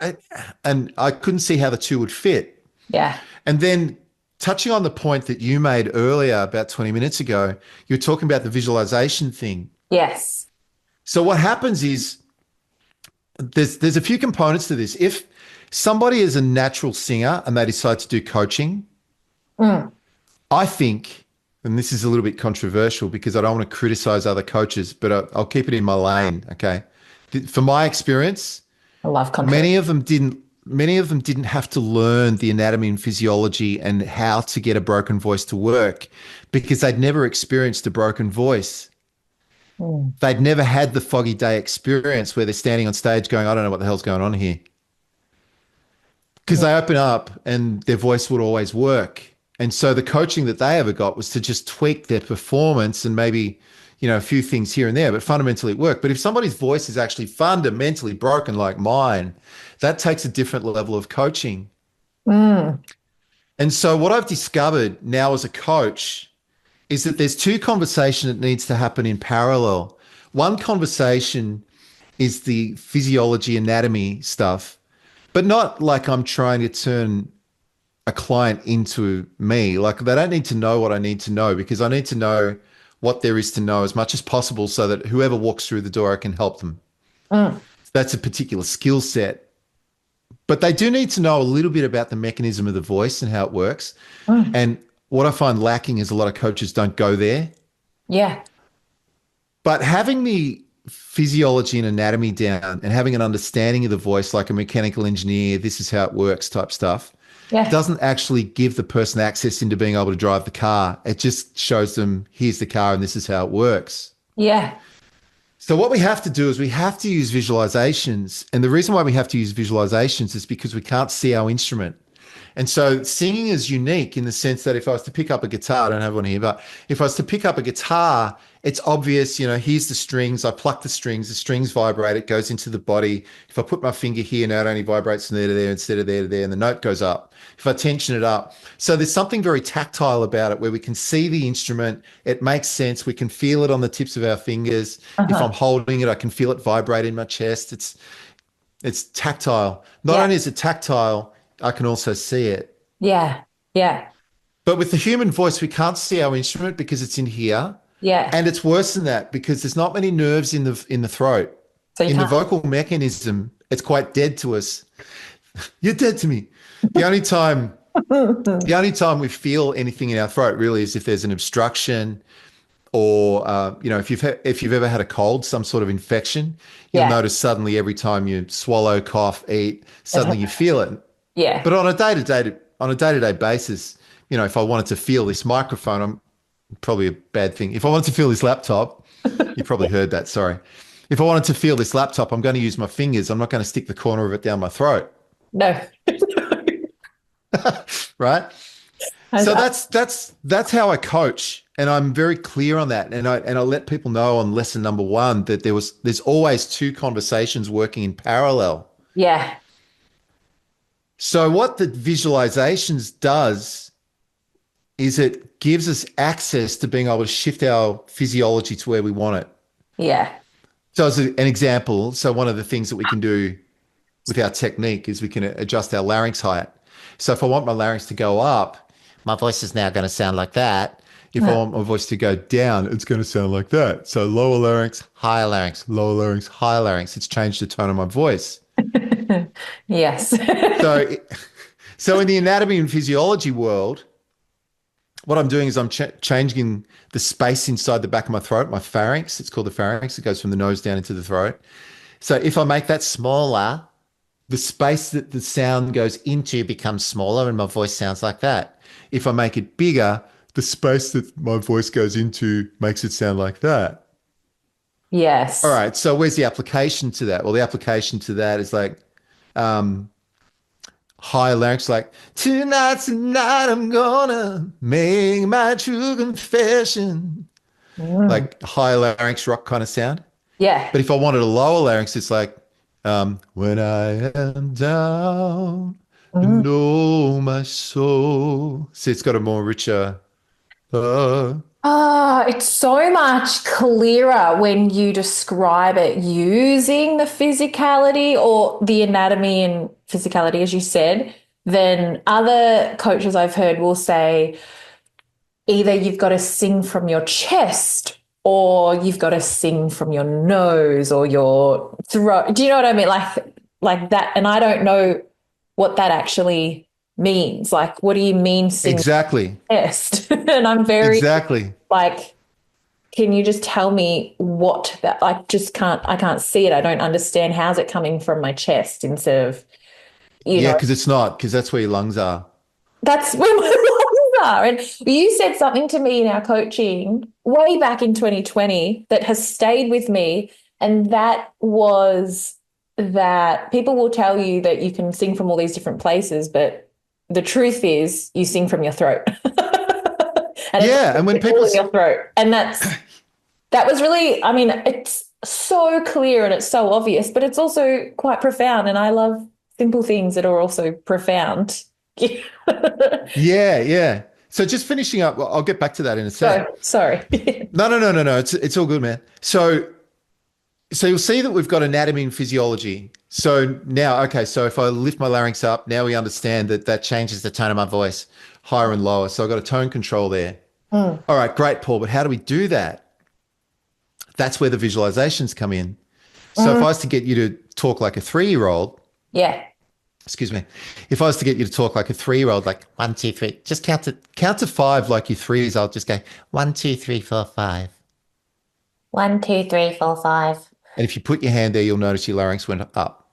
I, and I couldn't see how the two would fit. Yeah. And then touching on the point that you made earlier about 20 minutes ago, you were talking about the visualization thing. Yes. So what happens is there's a few components to this. If somebody is a natural singer and they decide to do coaching, Mm. I think, and this is a little bit controversial because I don't want to criticize other coaches, but I'll keep it in my lane. Okay. For my experience, I love country. many of them didn't have to learn the anatomy and physiology and how to get a broken voice to work because they'd never experienced a broken voice. Mm. They'd never had the foggy day experience where they're standing on stage going, I don't know what the hell's going on here. Because Yeah. they open up and their voice would always work. And so the coaching that they ever got was to just tweak their performance and maybe, a few things here and there, but fundamentally it worked. But if somebody's voice is actually fundamentally broken like mine, that takes a different level of coaching. Mm. And so what I've discovered now as a coach is that there's two conversations that needs to happen in parallel. One conversation is the physiology anatomy stuff, but not like I'm trying to turn a client into me. Like they don't need to know what I need to know because I need to know what there is to know as much as possible so that whoever walks through the door, I can help them. Mm. That's a particular skill set. But they do need to know a little bit about the mechanism of the voice and how it works. Mm. And what I find lacking is a lot of coaches don't go there. Yeah. But having the physiology and anatomy down and having an understanding of the voice, like a mechanical engineer, this is how it works type stuff, Yeah. doesn't actually give the person access into being able to drive the car. It just shows them, here's the car and this is how it works. Yeah. So what we have to do is we have to use visualizations. And the reason why we have to use visualizations is because we can't see our instrument. And so singing is unique in the sense that if I was to pick up a guitar, I don't have one here, but if I was to pick up a guitar, it's obvious, here's the strings. I pluck the strings vibrate, it goes into the body. If I put my finger here, now it only vibrates from there to there instead of there to there, and the note goes up. If I tension it up. So there's something very tactile about it where we can see the instrument. It makes sense. We can feel it on the tips of our fingers. If I'm Uh-huh. holding it, I can feel it vibrate in my chest. It's tactile. Not Yeah. only is it tactile, I can also see it. Yeah. Yeah. But with the human voice, we can't see our instrument because it's in here. Yeah. And it's worse than that because there's not many nerves in the throat. So you In the can't. vocal mechanism, it's quite dead to us. You're dead to me. The only time the only time we feel anything in our throat really is if there's an obstruction or if you've ever had a cold, some sort of infection, you'll Yeah. notice suddenly every time you swallow, cough, eat, It suddenly you hurts. feel it. Yeah. But on a day-to-day basis, if I wanted to feel this microphone, I'm probably a bad thing. If I wanted to feel this laptop, you probably heard that, sorry. If I wanted to feel this laptop, I'm going to use my fingers. I'm not going to stick the corner of it down my throat, No. right? As So I- that's how I coach, and I'm very clear on that. And I let people know on lesson number one that there's always two conversations working in parallel. yeah. So what the visualizations does is it gives us access to being able to shift our physiology to where we want it. Yeah. So as an example, so one of the things that we can do with our technique is we can adjust our larynx height. So if I want my larynx to go up, my voice is now going to sound like that. If I want my voice to go down, it's going to sound like that. So lower larynx, higher larynx, lower larynx, higher larynx. It's changed the tone of my voice. Yes. So, so in the anatomy and physiology world, what I'm doing is I'm changing the space inside the back of my throat, my pharynx. It's called the pharynx. It goes from the nose down into the throat. So if I make that smaller, the space that the sound goes into becomes smaller and my voice sounds like that. If I make it bigger, the space that my voice goes into makes it sound like that. All Yes. right. So where's the application to that? Well, the application to that is like higher larynx, like tonight I'm gonna make my true confession. Mm. Like higher larynx rock kind of sound. Yeah. But if I wanted a lower larynx, it's like when I am down Mm. and oh my soul. See, it's got a more richer. Uh, Oh, it's so much clearer when you describe it using the physicality or the anatomy and physicality, as you said, than other coaches I've heard will say either you've got to sing from your chest or you've got to sing from your nose or your throat. Do you know what I mean? Like that. And I don't know what that actually means. Like, what do you mean sing exactly. chest? And I'm very Exactly. like, can you just tell me what that I can't see it. I don't understand how's it coming from my chest instead of, you Yeah, know, because it's not, because that's where your lungs are. that's where my lungs are. And you said something to me in our coaching way back in 2020 that has stayed with me. And that was that people will tell you that you can sing from all these different places, but the truth is you sing from your throat. And Yeah, and when it's all people, in your throat. And that was really, I mean, it's so clear and it's so obvious, but it's also quite profound. And I love simple things that are also profound. yeah, yeah. So just finishing up, well, I'll get back to that in a So sec. sorry. No, no, no, no, no. It's all good, man. So you'll see that we've got anatomy and physiology. So now, okay, so if I lift my larynx up, now we understand that that changes the tone of my voice, higher and lower. So I've got a tone control there. Mm. All right, great, Paul. But how do we do that? That's where the visualizations come in. So if I Mm. was to get you to talk like a 3-year-old, Yeah. excuse me, if I was to get you to talk like a 3-year-old, like 1, 2, 3, just count to five like your threes, I'll just go 1, 2, 3, 4, 5. 1, 2, 3, 4, 5. And if you put your hand there, you'll notice your larynx went up.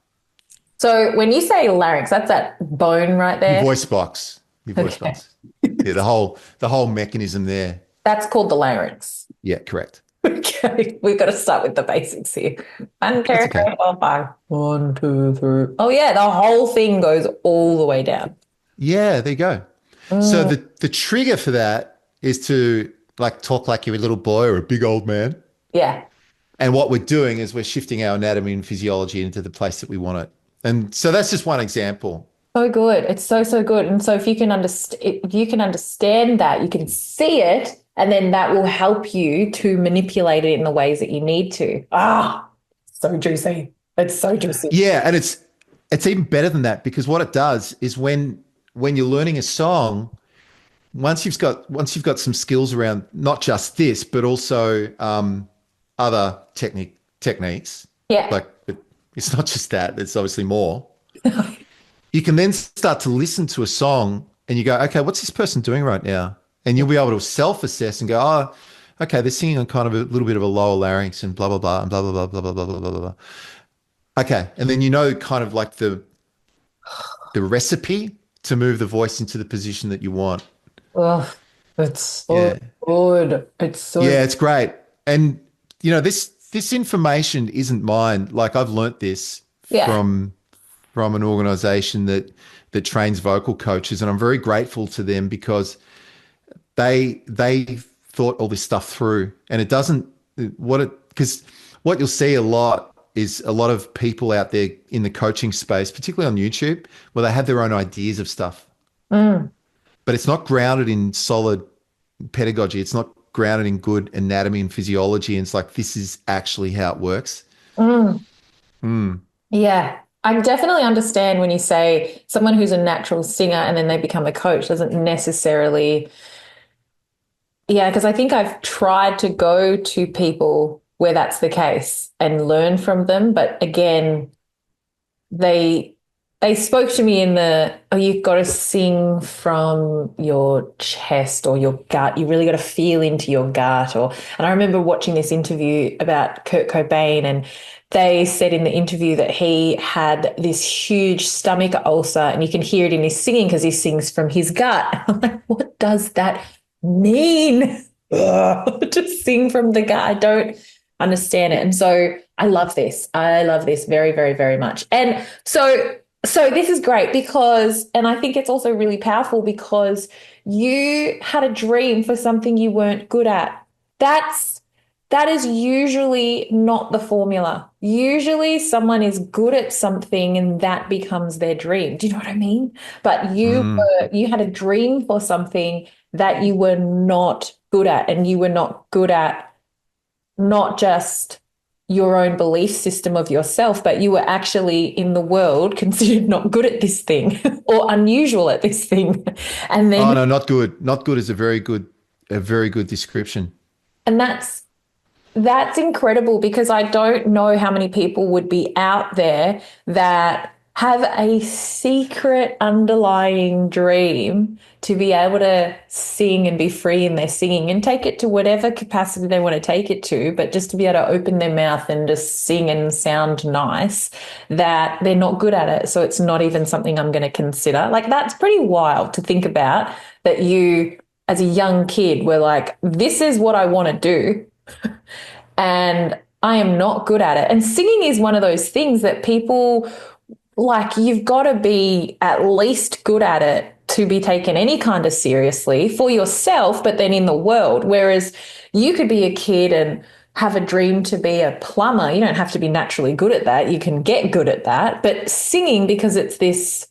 So when you say larynx, that's that bone right Your there. voice box. Your voice Okay. box. Yeah, the whole mechanism there. That's called the larynx. Yeah, correct. Okay, we've got to start with the basics here. One, two, That's three, okay. four, five. 1, 2, 3. Oh yeah, the whole thing goes all the way down. Yeah, there you go. So Mm. the trigger for that is to like talk like you're a little boy or a big old man. Yeah. And what we're doing is we're shifting our anatomy and physiology into the place that we want it. And so that's just one example. So good. It's so, so good. And so if you can understand that, you can see it, and then that will help you to manipulate it in the ways that you need to. Ah, so juicy. It's so juicy. Yeah, and it's even better than that because what it does is when you're learning a song, once you've got some skills around not just this, but also other techniques, Yeah. like but it's not just that, it's obviously more. You can then start to listen to a song and you go, okay, what's this person doing right now? And you'll be able to self-assess and go, oh, okay, they're singing on kind of a little bit of a lower larynx and blah blah blah and blah blah blah blah blah blah blah blah blah. Okay, and then you know kind of like the recipe to move the voice into the position that you want. Oh, it's so Yeah. good. It's so Yeah, it's great. And this information isn't mine. Like I've learnt this yeah. from an organization that trains vocal coaches, and I'm very grateful to them because they thought all this stuff through. And it doesn't what it because what you'll see a lot is a lot of people out there in the coaching space, particularly on YouTube, where they have their own ideas of stuff, Mm, but it's not grounded in solid pedagogy. It's not grounded in good anatomy and physiology. And it's like, this is actually how it works. mm. Mm. Yeah. I definitely understand when you say someone who's a natural singer and then they become a coach doesn't necessarily, yeah, because I think I've tried to go to people where that's the case and learn from them. But again, they they spoke to me in the, oh, you've got to sing from your chest or your gut. You really got to feel into your gut. And I remember watching this interview about Kurt Cobain, and they said in the interview that he had this huge stomach ulcer, and you can hear it in his singing because he sings from his gut. I'm like, what does that mean? To sing from the gut. I don't understand it. And so I love this. I love this very, very, very much. And so this is great because, and I think it's also really powerful because you had a dream for something you weren't good at. That's that is usually not the formula. Usually someone is good at something and that becomes their dream. Do you know what I mean? But Mm. you had a dream for something that you were not good at, and you were not good at not just your own belief system of yourself, but you were actually in the world considered not good at this thing or unusual at this thing. And Oh then, no, not good. Not good is a very good description. and that's incredible because I don't know how many people would be out there that have a secret underlying dream to be able to sing and be free in their singing and take it to whatever capacity they want to take it to, but just to be able to open their mouth and just sing and sound nice, that they're not good at it. So it's not even something I'm going to consider. Like, that's pretty wild to think about that you, as a young kid, were like, this is what I want to do and I am not good at it. And singing is one of those things that people like, you've got to be at least good at it to be taken any kind of seriously for yourself, but then in the world. Whereas you could be a kid and have a dream to be a plumber. You don't have to be naturally good at that. You can get good at that. But singing, because it's this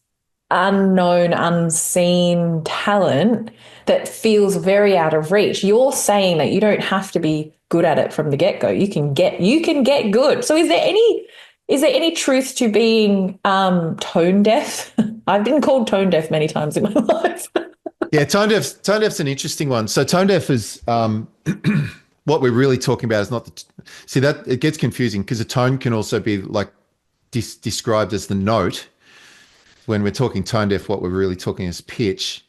unknown, unseen talent that feels very out of reach. You're saying that you don't have to be good at it from the get-go. You can get good. So is there any truth to being tone deaf? I've been called tone deaf many times in my life. Yeah, tone deaf's an interesting one. So tone deaf is what we're really talking about is not see that it gets confusing because a tone can also be like described as the note. When we're talking tone deaf, what we're really talking is pitch.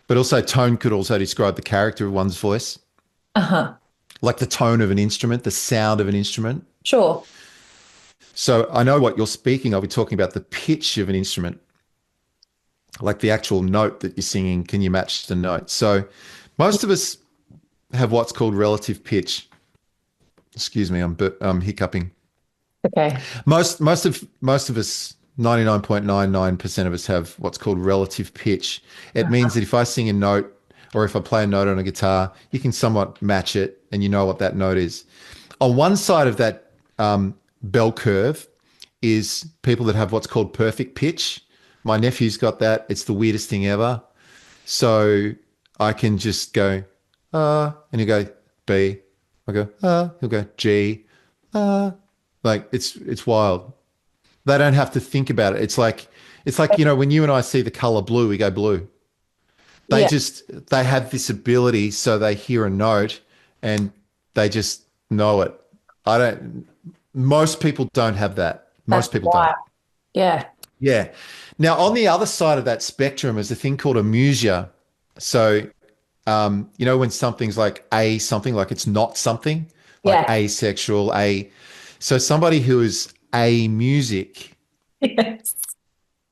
But also tone could also describe the character of one's voice, Uh-huh. like the tone of an instrument, the sound of an instrument. Sure. So I know what you're speaking. I'll be talking about the pitch of an instrument, like the actual note that you're singing. Can you match the note? So most of us have what's called relative pitch. Excuse me, I'm hiccuping. Okay. Most of us, 99.99% of us have what's called relative pitch. It means that if I sing a note or if I play a note on a guitar, you can somewhat match it and you know what that note is. On one side of that bell curve is people that have what's called perfect pitch. My nephew's got that. It's the weirdest thing ever. So I can just go, and he'll go B. I go, he'll go G, like it's wild. They don't have to think about it. It's like when you and I see the color blue, we go blue. They Yeah, just they have this ability, so they hear a note and they just know it. I don't. Most people don't have that. that's Most people don't. why. Yeah. Yeah. Now, on the other side of that spectrum is a thing called amusia. So, when something's like something, like it's not something, like Yeah. asexual, so somebody who is music Yes.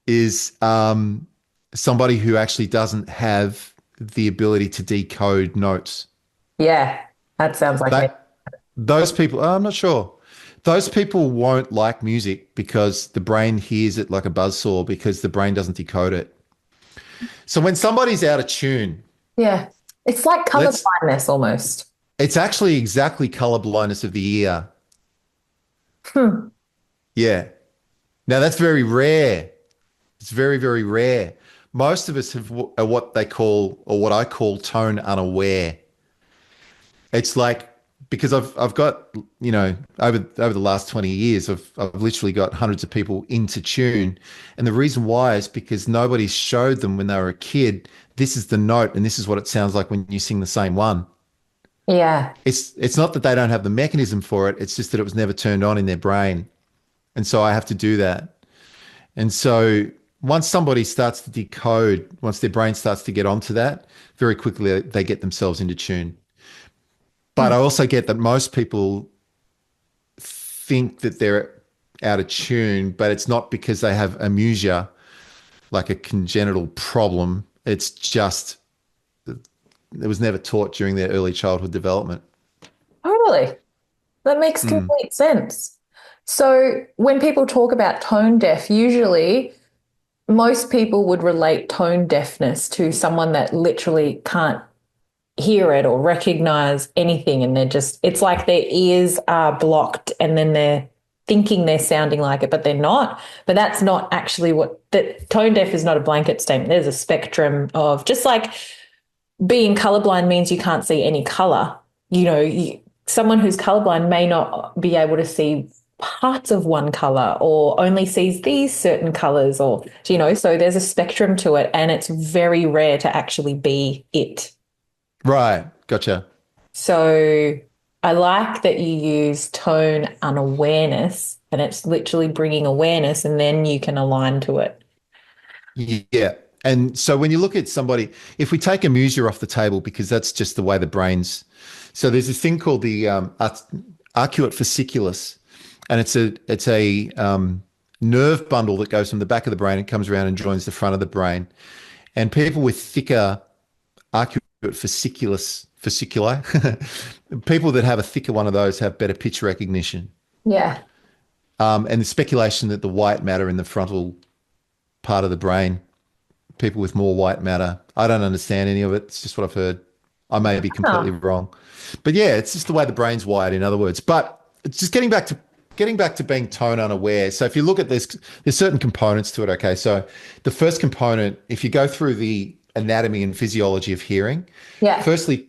is somebody who actually doesn't have the ability to decode notes. Yeah. That sounds like me. That those people, I'm not sure. Those people won't like music because the brain hears it like a buzzsaw because the brain doesn't decode it. So when somebody's out of tune, Yeah. It's like color let's blindness almost. it's actually exactly color blindness of the ear. Hmm. Yeah. Now that's very rare. It's very, very rare. Most of us are what they call, or what I call, tone unaware. It's like, because I've got, over the last 20 years, I've literally got hundreds of people into tune. And the reason why is because nobody showed them when they were a kid, this is the note and this is what it sounds like when you sing the same one. Yeah. It's not that they don't have the mechanism for it, it's just that it was never turned on in their brain. And so I have to do that. And so once somebody starts to decode, once their brain starts to get onto that, very quickly they get themselves into tune. But Hmm. I also get that most people think that they're out of tune, but it's not because they have amusia, like a congenital problem. It's just it was never taught during their early childhood development. Totally. That makes Mm. complete sense. So when people talk about tone deaf, usually most people would relate tone deafness to someone that literally can't hear it or recognize anything. And it's like their ears are blocked and then they're thinking they're sounding like it, but they're not. But that's not actually that tone deaf is not a blanket statement. There's a spectrum of, just like being colorblind means you can't see any color. Someone who's colorblind may not be able to see parts of one color or only sees these certain colors, so there's a spectrum to it and it's very rare to actually be it. Right. Gotcha. So I like that you use tone unawareness and it's literally bringing awareness and then you can align to it. Yeah. And so when you look at somebody, if we take amusia off the table, because that's just the way the brain's, so there's this thing called the arcuate fasciculus, and it's a nerve bundle that goes from the back of the brain and comes around and joins the front of the brain. And people with thicker arcuate fasciculi, people that have a thicker one of those have better pitch recognition. Yeah. And the speculation that the white matter in the frontal part of the brain, people with more white matter. I don't understand any of it. It's just what I've heard. I may be completely Huh. wrong. But yeah, it's just the way the brain's wired, in other words. But it's just getting back to being tone unaware. So if you look at this, there's certain components to it. Okay. So the first component, if you go through the anatomy and physiology of hearing, Yeah. firstly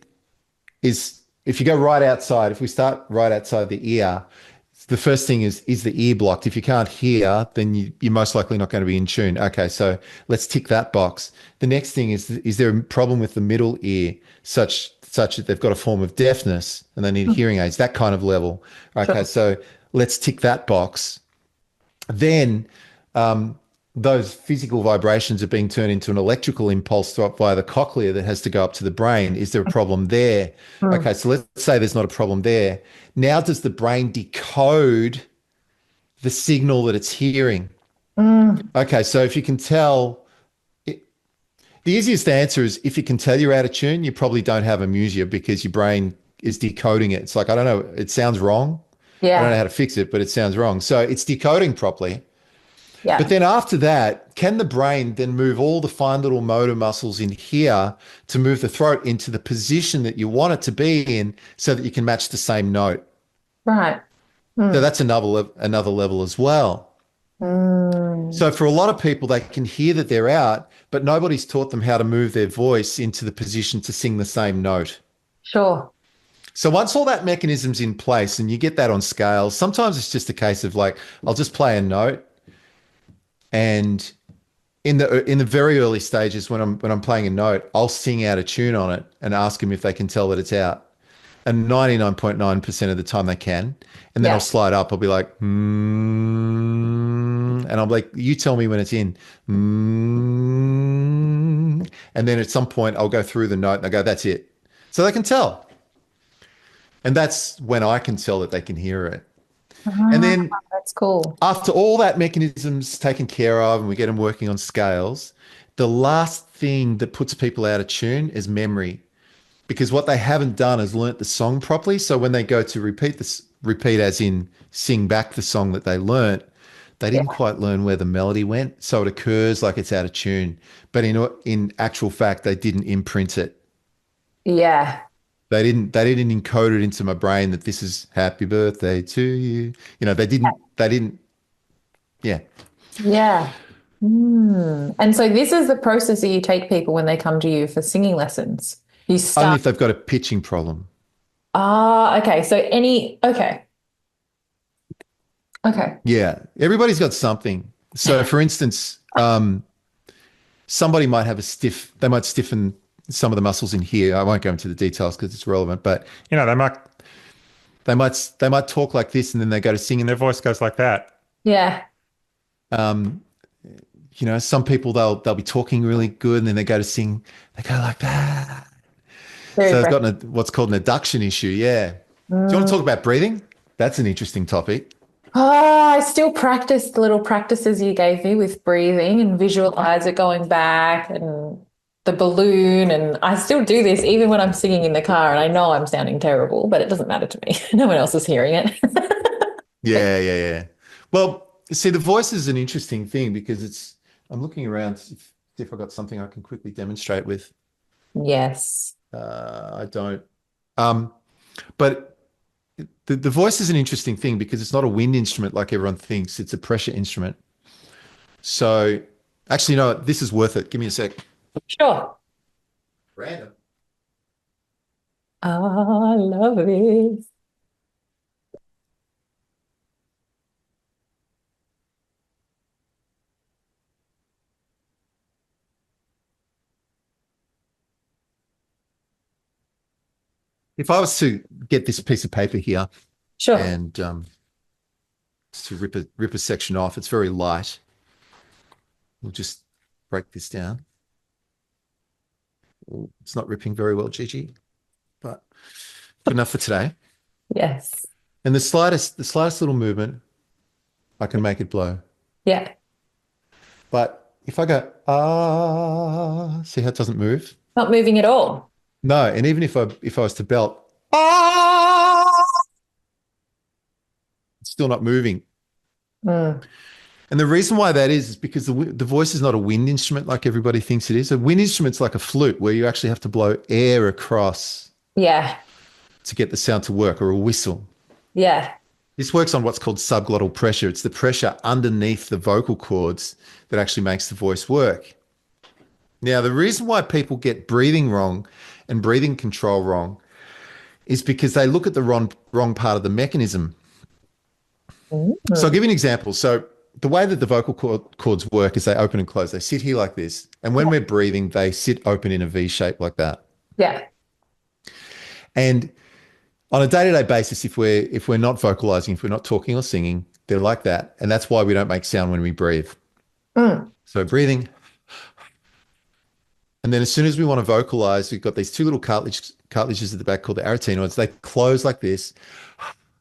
is, if you go right outside, if we start right outside the ear, the first thing is the ear blocked? If you can't hear, then you're most likely not going to be in tune. Okay, so let's tick that box. The next thing is there a problem with the middle ear, such that they've got a form of deafness and they need hearing aids, that kind of level. Okay, Sure. so let's tick that box. Then those physical vibrations are being turned into an electrical impulse via the cochlea that has to go up to the brain. Is there a problem there? Mm. Okay, so let's say there's not a problem there. Now, does the brain decode the signal that it's hearing? Mm. Okay, so if you can tell, the easiest answer is, if you can tell you're out of tune, you probably don't have amusia because your brain is decoding it. It's like, I don't know, it sounds wrong. I don't know Yeah. how to fix it, but it sounds wrong. So it's decoding properly. But Yeah. then after that, can the brain then move all the fine little motor muscles in here to move the throat into the position that you want it to be in so that you can match the same note? Right. So Mm. that's another level as well. Mm. So for a lot of people, they can hear that they're out, but nobody's taught them how to move their voice into the position to sing the same note. Sure. So once all that mechanism's in place and you get that on scale, sometimes it's just a case of like, I'll just play a note and in the very early stages when I'm playing a note, I'll sing out a tune on it and ask them if they can tell that it's out. And 99.9% of the time they can. And then I'll Yeah. slide up. I'll be like, and I'm like, you tell me when it's in. And then at some point I'll go through the note and I go, that's it. So they can tell. And that's when I can tell that they can hear it. And Ah, then that's cool. after all that mechanism's taken care of and we get them working on scales, the last thing that puts people out of tune is memory. Because what they haven't done is learnt the song properly. So when they go to repeat this, repeat as in sing back the song that they learnt, they Yeah. didn't quite learn where the melody went. So it occurs like it's out of tune. But in actual fact, they didn't imprint it. Yeah. They didn't encode it into my brain that this is happy birthday to you. They didn't, yeah. Yeah. And so this is the process that you take people when they come to you for singing lessons. You Only start, if they've got a pitching problem. okay. So okay. Okay. Yeah. Everybody's got something. So for instance, somebody might have they might stiffen some of the muscles in here. I won't go into the details because it's relevant, but they might talk like this and then they go to sing and their voice goes like that. Yeah. Um, some people they'll be talking really good and then they go to sing, they go like that. Very So they've fresh. got what's called an adduction issue. Yeah. Do you want to talk about breathing? That's an interesting topic. Oh, I still practice the little practices you gave me with breathing and visualize it going back and the balloon. And I still do this even when I'm singing in the car. And I know I'm sounding terrible, but it doesn't matter to me. No one else is hearing it. Yeah, yeah, yeah. Well, see, the voice is an interesting thing because I'm looking around to see if I got something I can quickly demonstrate with. Yes. I don't. Um, but the voice is an interesting thing because it's not a wind instrument like everyone thinks. It's a pressure instrument. So actually, no, this is worth it. Give me a sec. Sure. Random. I love this. If I was to get this piece of paper here Sure. and to rip a section off, it's very light. We'll just break this down. It's not ripping very well, Gigi, but good enough for today. Yes. And the slightest little movement, I can make it blow. Yeah. But if I go see how it doesn't move? Not moving at all. No, and even if I was to belt ah, it's still not moving. Mm. And the reason why that is because the voice is not a wind instrument like everybody thinks it is. A wind instrument's like a flute where you actually have to blow air across Yeah. to get the sound to work, or a whistle. Yeah. This works on what's called subglottal pressure. It's the pressure underneath the vocal cords that actually makes the voice work. Now, the reason why people get breathing wrong and breathing control wrong is because they look at the wrong part of the mechanism. So I'll Mm. give you an example. So the way that the vocal cords work is they open and close. They sit here like this. And when we're breathing, they sit open in a V shape like that. Yeah. And on a day-to-day basis, if we're not vocalizing, if we're not talking or singing, they're like that. And that's why we don't make sound when we breathe. Mm. So breathing. And then as soon as we want to vocalize, we've got these two little cartilages at the back called the arytenoids. They close like this.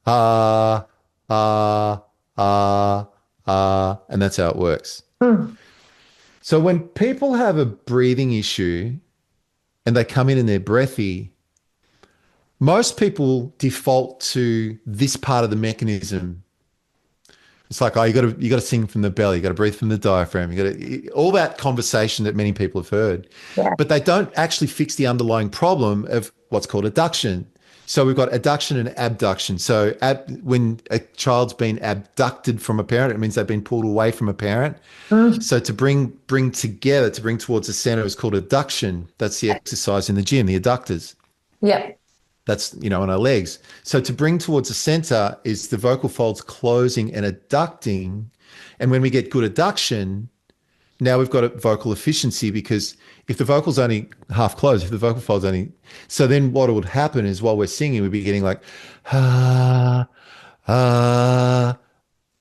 Ah, ah, ah, ah. And that's how it works. Mm. So when people have a breathing issue and they come in and they're breathy, most people default to this part of the mechanism. It's like, oh, you got to sing from the belly, you got to breathe from the diaphragm, you got to all that conversation that many people have heard, Yeah. but they don't actually fix the underlying problem of what's called adduction. So we've got adduction and abduction. So when a child's been abducted from a parent, it means they've been pulled away from a parent. Mm. So to bring together, to bring towards the center is called adduction. That's the exercise in the gym, the adductors. Yeah. That's, on our legs. So to bring towards the center is the vocal folds closing and adducting. And when we get good adduction, now we've got a vocal efficiency, because if the vocal's only half closed, if the vocal fold's only, so then what would happen is while we're singing, we'd be getting like, ah, ah,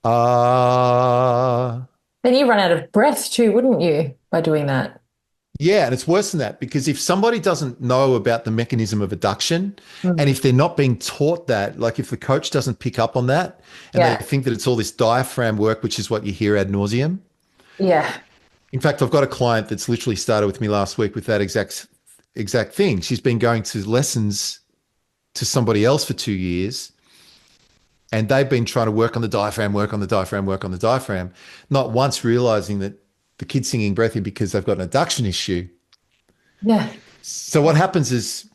ah. Then you run out of breath too, wouldn't you, by doing that? Yeah, and it's worse than that, because if somebody doesn't know about the mechanism of adduction, and if they're not being taught that, like if the coach doesn't pick up on that and they Yeah. think that it's all this diaphragm work, which is what you hear ad nauseum. Yeah. In fact, I've got a client that's literally started with me last week with that exact thing. She's been going to lessons to somebody else for 2 years, and they've been trying to work on the diaphragm, work on the diaphragm, work on the diaphragm, not once realizing that the kid's singing breathy because they've got an adduction issue. Yeah. So what happens is,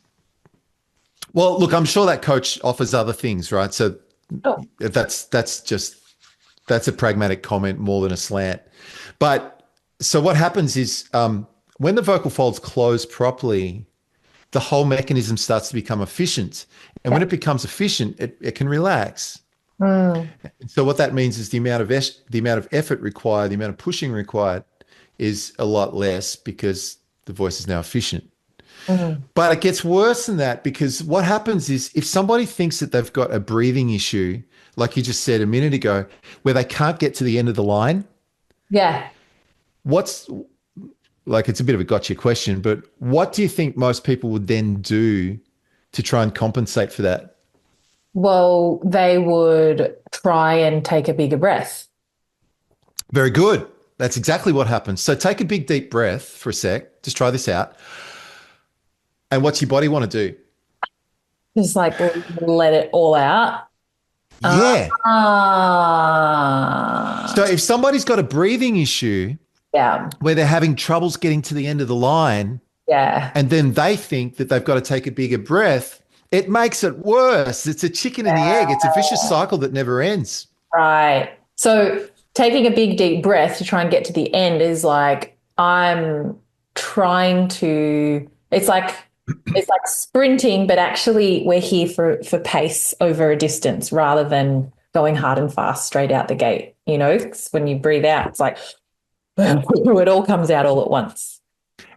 well, look, I'm sure that coach offers other things, right? So Oh, that's a pragmatic comment more than a slant. But so what happens is, when the vocal folds close properly, the whole mechanism starts to become efficient. And when yeah. it becomes efficient, it can relax. Mm. So what that means is the amount of effort required, the amount of pushing required is a lot less, because the voice is now efficient. Mm. But it gets worse than that, because what happens is if somebody thinks that they've got a breathing issue, like you just said a minute ago, where they can't get to the end of the line, Yeah. what's like, it's a bit of a gotcha question, but what do you think most people would then do to try and compensate for that? Well, they would try and take a bigger breath. Very good. That's exactly what happens. So take a big deep breath for a sec. Just try this out. And what's your body want to do? Just like let it all out. Yeah. Ah. So if somebody's got a breathing issue Yeah. where they're having troubles getting to the end of the line, Yeah. and then they think that they've got to take a bigger breath, it makes it worse. It's a chicken and the egg. It's a vicious cycle that never ends. Right. So taking a big deep breath to try and get to the end is like I'm trying to it's like sprinting, but actually we're here for pace over a distance rather than going hard and fast straight out the gate. 'Cause when you breathe out, it's like it all comes out all at once.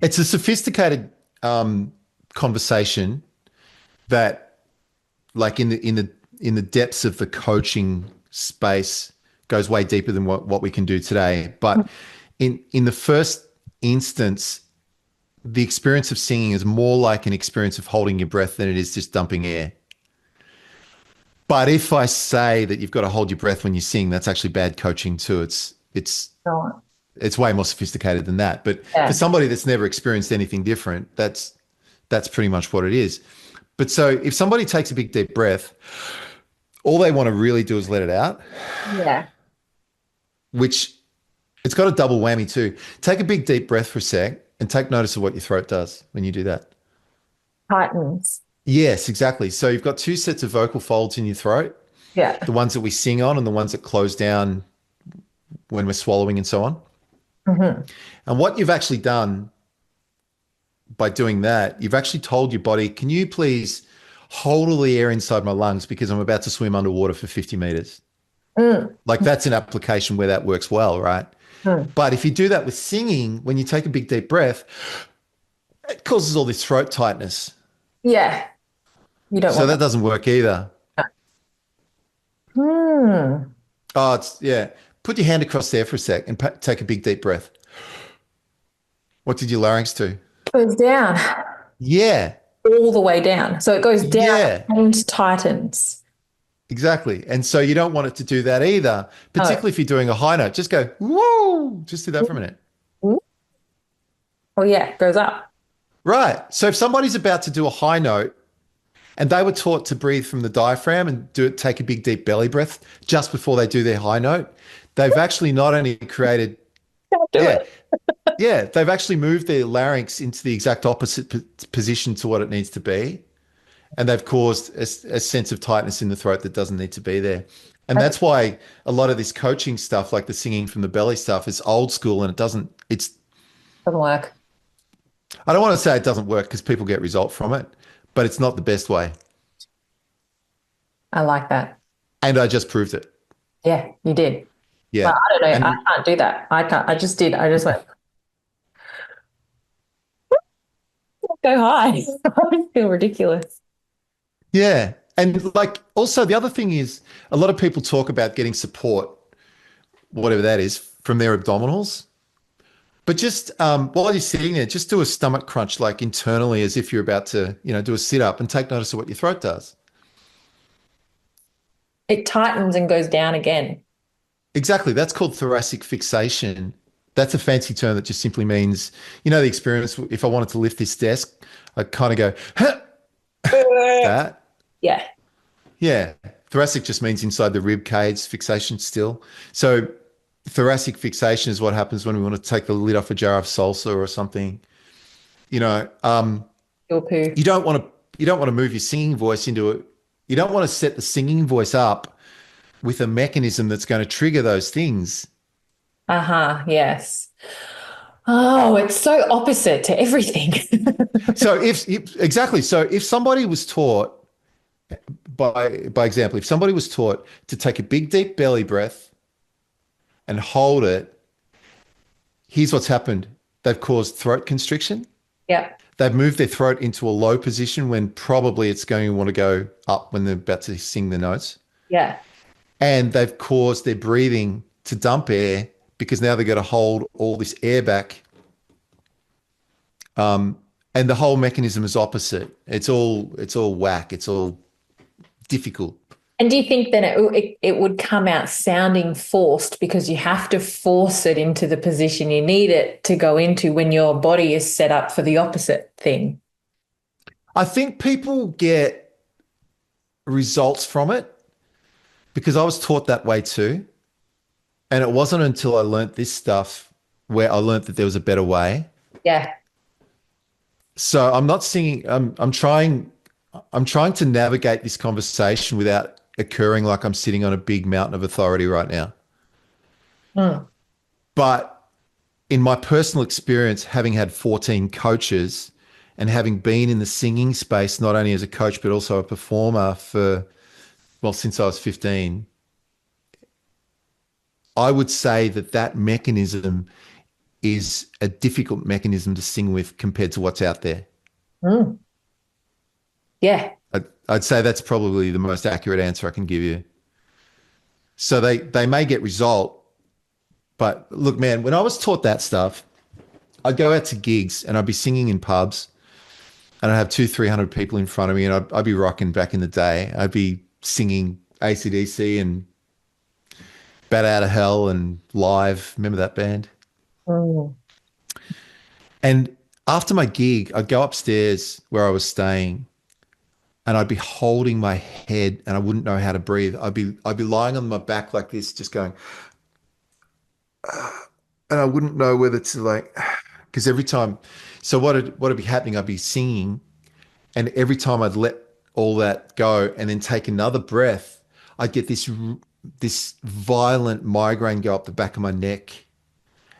It's a sophisticated conversation that, like in the depths of the coaching space, goes way deeper than what we can do today. But in the first instance, the experience of singing is more like an experience of holding your breath than it is just dumping air. But if I say that you've got to hold your breath when you sing, that's actually bad coaching too. Right. It's way more sophisticated than that. But Yeah. for somebody that's never experienced anything different, that's pretty much what it is. But so if somebody takes a big deep breath, all they want to really do is let it out, Yeah. which it's got a double whammy too. Take a big deep breath for a sec and take notice of what your throat does when you do that. Tightens. Yes, exactly. So you've got two sets of vocal folds in your throat, Yeah. the ones that we sing on and the ones that close down when we're swallowing and so on. Hmm. And what you've actually done by doing that, you've actually told your body, can you please hold all the air inside my lungs because I'm about to swim underwater for 50 meters? Mm. Like that's an application where that works well, right? Mm. But if you do that with singing, when you take a big deep breath, it causes all this throat tightness. Yeah. You don't So want that doesn't work either. that. Hmm. Oh, yeah. Put your hand across there for a sec and take a big deep breath. What did your larynx do? Goes down Yeah. all the way down. So it goes down Yeah. and tightens. Exactly. And so you don't want it to do that either, Oh. particularly if you're doing a high note. Just go, woo. Just do that for a minute. Oh yeah, it goes up. Right. So if somebody's about to do a high note and they were taught to breathe from the diaphragm and take a big deep belly breath just before they do their high note, they've actually not only created, Can't do yeah, it. yeah, they've actually moved their larynx into the exact opposite position to what it needs to be. And they've caused a sense of tightness in the throat that doesn't need to be there. And that's why a lot of this coaching stuff, like the singing from the belly stuff, is old school and Doesn't work. I don't want to say it doesn't work because people get result from it, but it's not the best way. I like that. And I just proved it. Yeah, you did. Yeah. Well, I don't know. And I can't do that. I can't. I just did. I just went. so high. I feel ridiculous. Yeah. And like also the other thing is a lot of people talk about getting support, whatever that is, from their abdominals. But just while you're sitting there, just do a stomach crunch, like internally, as if you're about to, do a sit up and take notice of what your throat does. It tightens and goes down again. Exactly. That's called thoracic fixation. That's a fancy term that just simply means, the experience. If I wanted to lift this desk, I kind of go, huh, that. Yeah. Yeah. Thoracic just means inside the rib cage, fixation still. So thoracic fixation is what happens when we want to take the lid off a jar of salsa or something. You know, Your poo. you don't want to move your singing voice into it. You don't want to set the singing voice up with a mechanism that's going to trigger those things. Uh-huh. Yes. Oh, it's so opposite to everything. So exactly, so if somebody was taught by example, if somebody was taught to take a big deep belly breath and hold it, here's what's happened. They've caused throat constriction. Yeah. They've moved their throat into a low position when probably it's going to want to go up when they're about to sing the notes. Yeah. And they've caused their breathing to dump air because now they've got to hold all this air back. And the whole mechanism is opposite. It's all whack. It's all difficult. And do you think then it would come out sounding forced because you have to force it into the position you need it to go into when your body is set up for the opposite thing? I think people get results from it because I was taught that way too. And it wasn't until I learnt this stuff where I learnt that there was a better way. Yeah. So I'm not singing. I'm trying to navigate this conversation without occurring like I'm sitting on a big mountain of authority right now. Mm. But in my personal experience, having had 14 coaches and having been in the singing space, not only as a coach, but also a performer since I was 15, I would say that mechanism is a difficult mechanism to sing with compared to what's out there. Mm. Yeah. I'd say that's probably the most accurate answer I can give you. So they may get result, but look, man, when I was taught that stuff, I'd go out to gigs and I'd be singing in pubs and I'd have 200-300 people in front of me and I'd be rocking back in the day. I'd be singing ACDC and Bat Out of Hell and Live. Remember that band? Mm. And after my gig, I'd go upstairs where I was staying and I'd be holding my head and I wouldn't know how to breathe. I'd be lying on my back like this, just going, and I wouldn't know whether to like, because every time, so what'd be happening, I'd be singing and every time I'd let all that go and then take another breath, I'd get this violent migraine go up the back of my neck.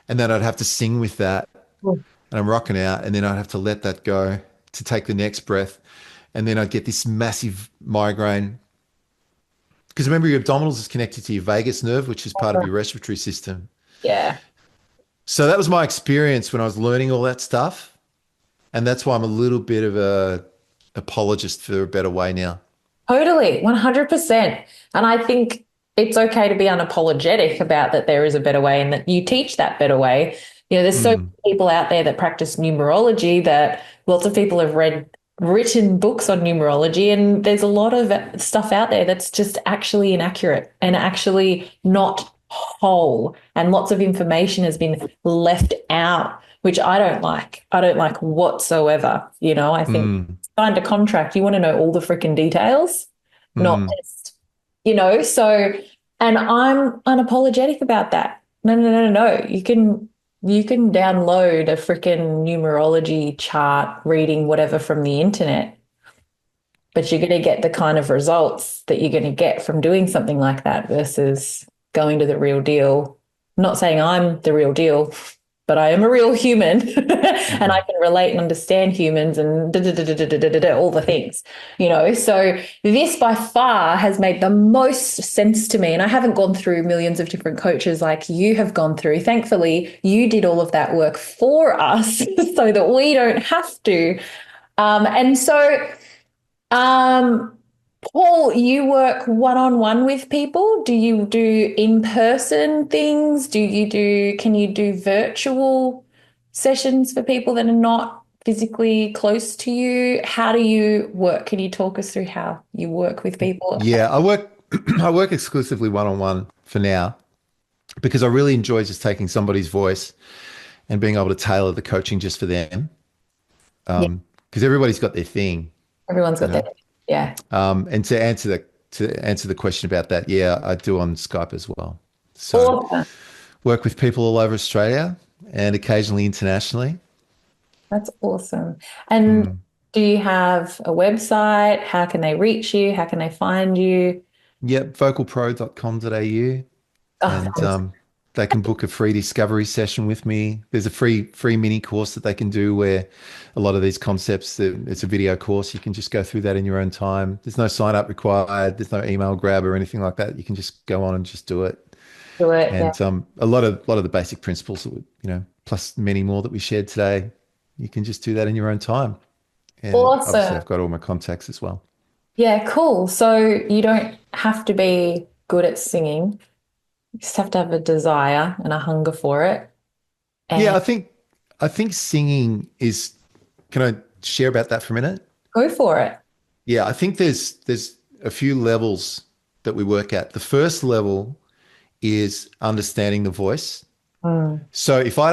And then I'd have to sing with that and I'm rocking out and then I'd have to let that go to take the next breath. And then I'd get this massive migraine. Because remember, your abdominals is connected to your vagus nerve, which is part of your respiratory system. Yeah. So that was my experience when I was learning all that stuff. And that's why I'm a little bit of a apologist for a better way now. Totally, 100%. And I think it's okay to be unapologetic about that there is a better way and that you teach that better way. There's so many people out there that practice numerology that lots of people have written books on numerology, and there's a lot of stuff out there that's just actually inaccurate and actually not whole. And lots of information has been left out, which I don't like. I don't like whatsoever. I think signed a contract, you want to know all the freaking details, not just, so, and I'm unapologetic about that. No. You can download a freaking numerology chart, reading whatever from the internet, but you're going to get the kind of results that you're going to get from doing something like that versus going to the real deal. I'm not saying I'm the real deal, but I am a real human and I can relate and understand humans and all the things, So this by far has made the most sense to me. And I haven't gone through millions of different coaches like you have gone through. Thankfully, you did all of that work for us so that we don't have to. And so, um, Paul, you work one-on-one with people? Do you do in-person things? Can you do virtual sessions for people that are not physically close to you? How do you work? Can you talk us through how you work with people? Yeah, I work I work exclusively one-on-one for now because I really enjoy just taking somebody's voice and being able to tailor the coaching just for them. Yeah, Because everybody's got their thing, everyone's you got know. that. Yeah. And to answer the question about that, yeah, I do on Skype as well. So Awesome. work with people all over Australia and occasionally internationally. That's awesome. And Mm. do you have a website? How can they reach you? How can they find you? Yep, vocalpro.com.au, Oh, and they can book a free discovery session with me. There's a free mini course that they can do where a lot of these concepts, it's a video course. You can just go through that in your own time. There's no sign up required. There's no email grab or anything like that. You can just go on and just do it. do it. Yeah. And a lot of the basic principles that plus many more that we shared today, you can just do that in your own time. And obviously, Awesome. I've got all my contacts as well. Yeah, cool. So you don't have to be good at singing. You just have to have a desire and a hunger for it. Yeah, And I think singing is. Can I share about that for a minute? go for it. Yeah, I think there's a few levels that we work at. The first level is understanding the voice. Mm, So if I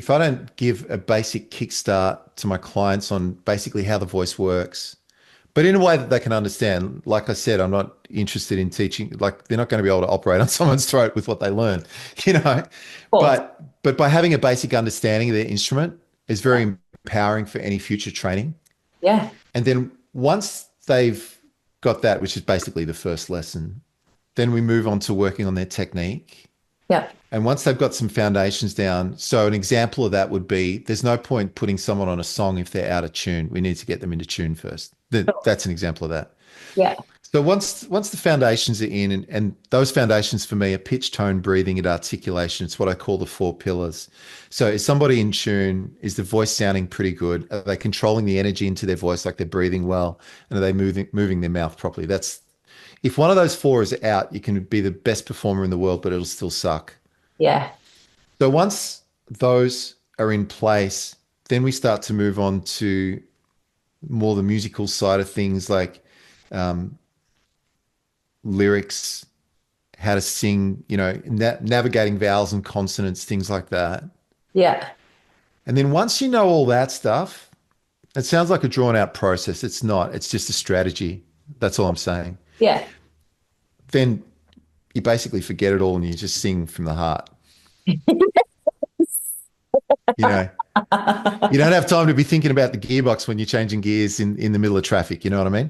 don't give a basic kickstart to my clients on basically how the voice works, but in a way that they can understand. Like I said, I'm not interested in teaching, like they're not going to be able to operate on someone's throat with what they learn, you know. of course. But by having a basic understanding of their instrument is very empowering for any future training. Yeah. And then once they've got that, which is basically the first lesson, then we move on to working on their technique. Yeah. And once they've got some foundations down, so an example of that would be there's no point putting someone on a song if they're out of tune. We need to get them into tune first. That's an example of that. Yeah. So once the foundations are in, and those foundations for me are pitch, tone, breathing, and articulation. It's what I call the four pillars. So is somebody in tune? Is the voice sounding pretty good? Are they controlling the energy into their voice, like they're breathing well? And are they moving their mouth properly? That's if one of those four is out, you can be the best performer in the world, but it'll still suck. Yeah. So once those are in place, then we start to move on to more the musical side of things, like um, lyrics, how to sing, navigating vowels and consonants, things like that. Yeah. And then once you know all that stuff, it sounds like a drawn out process. It's not, it's just a strategy. That's all I'm saying. Yeah. Then you basically forget it all and you just sing from the heart. You know, you don't have time to be thinking about the gearbox when you're changing gears in the middle of traffic. You know what I mean?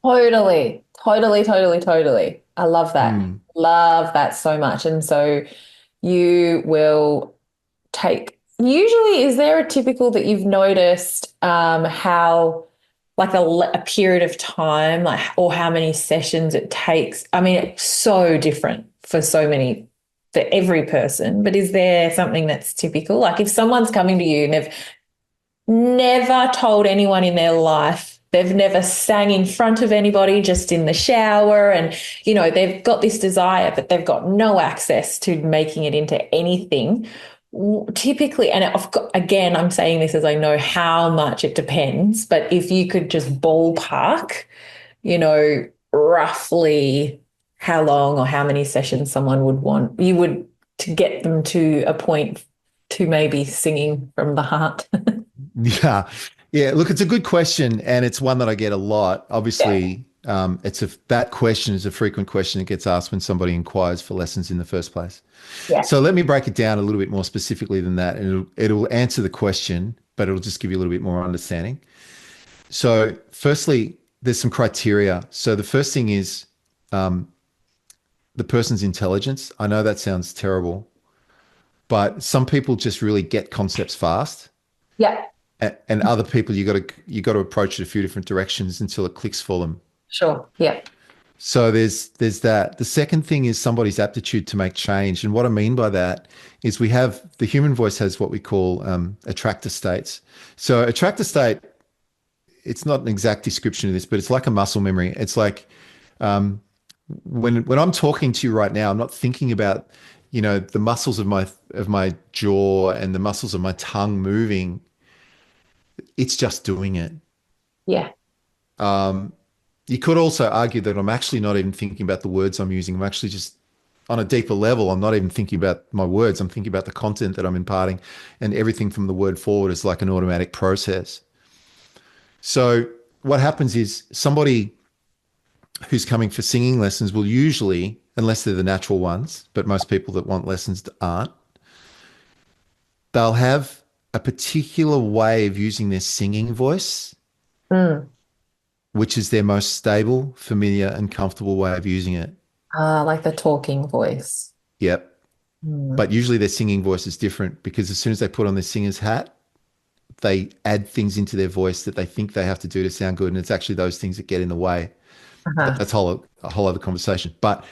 Totally. Totally, totally, totally. I love that. Mm. Love that so much. And so you will usually, is there a typical that you've noticed how like a period of time, like, or how many sessions it takes? I mean, it's so different for every person, but is there something that's typical? Like if someone's coming to you and they've never told anyone in their life, they've never sang in front of anybody, just in the shower, and they've got this desire, but they've got no access to making it into anything. Typically, and again, I'm saying this as I know how much it depends, but if you could just ballpark, roughly how long or how many sessions someone would want, you would to get them to a point to maybe singing from the heart. Yeah. Yeah. Look, it's a good question. And it's one that I get a lot. Yeah. Obviously, that question is a frequent question that gets asked when somebody inquires for lessons in the first place. Yeah. So let me break it down a little bit more specifically than that. And it'll answer the question, but it'll just give you a little bit more understanding. So, firstly, there's some criteria. So, the first thing is the person's intelligence. I know that sounds terrible, but some people just really get concepts fast. Yeah. And other people, you got to approach it a few different directions until it clicks for them. Sure. Yeah. So there's that. The second thing is somebody's aptitude to make change. And what I mean by that is the human voice has what we call attractor states. So attractor state it's not an exact description of this, but it's like a muscle memory. It's like um, when I'm talking to you right now, I'm not thinking about, the muscles of my jaw and the muscles of my tongue moving. It's just doing it. Yeah. You could also argue that I'm actually not even thinking about the words I'm using. I'm actually just on a deeper level. I'm not even thinking about my words. I'm thinking about the content that I'm imparting, and everything from the word forward is like an automatic process. So what happens is somebody who's coming for singing lessons will usually, unless they're the natural ones, but most people that want lessons aren't, they'll have a particular way of using their singing voice, Mm. which is their most stable, familiar, and comfortable way of using it. Like the talking voice. Yep. Mm. But usually their singing voice is different because as soon as they put on their singer's hat, they add things into their voice that they think they have to do to sound good. And it's actually those things that get in the way. Uh-huh. That's a whole other conversation. But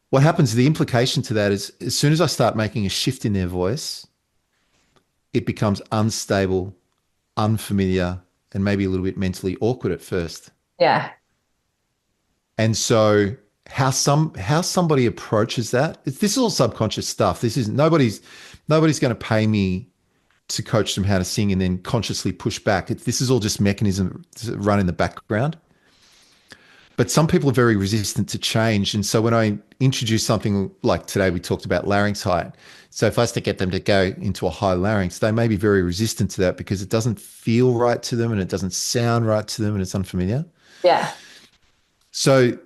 what happens, the implication to that is as soon as I start making a shift in their voice, it becomes unstable, unfamiliar, and maybe a little bit mentally awkward at first. Yeah. And so how somebody approaches that, this is all subconscious stuff. This is nobody's going to pay me to coach them how to sing and then consciously push back. This is all just mechanism to run in the background. But some people are very resistant to change. And so when I introduce something like today, we talked about larynx height. So if I was to get them to go into a high larynx, they may be very resistant to that because it doesn't feel right to them and it doesn't sound right to them and it's unfamiliar. Yeah. So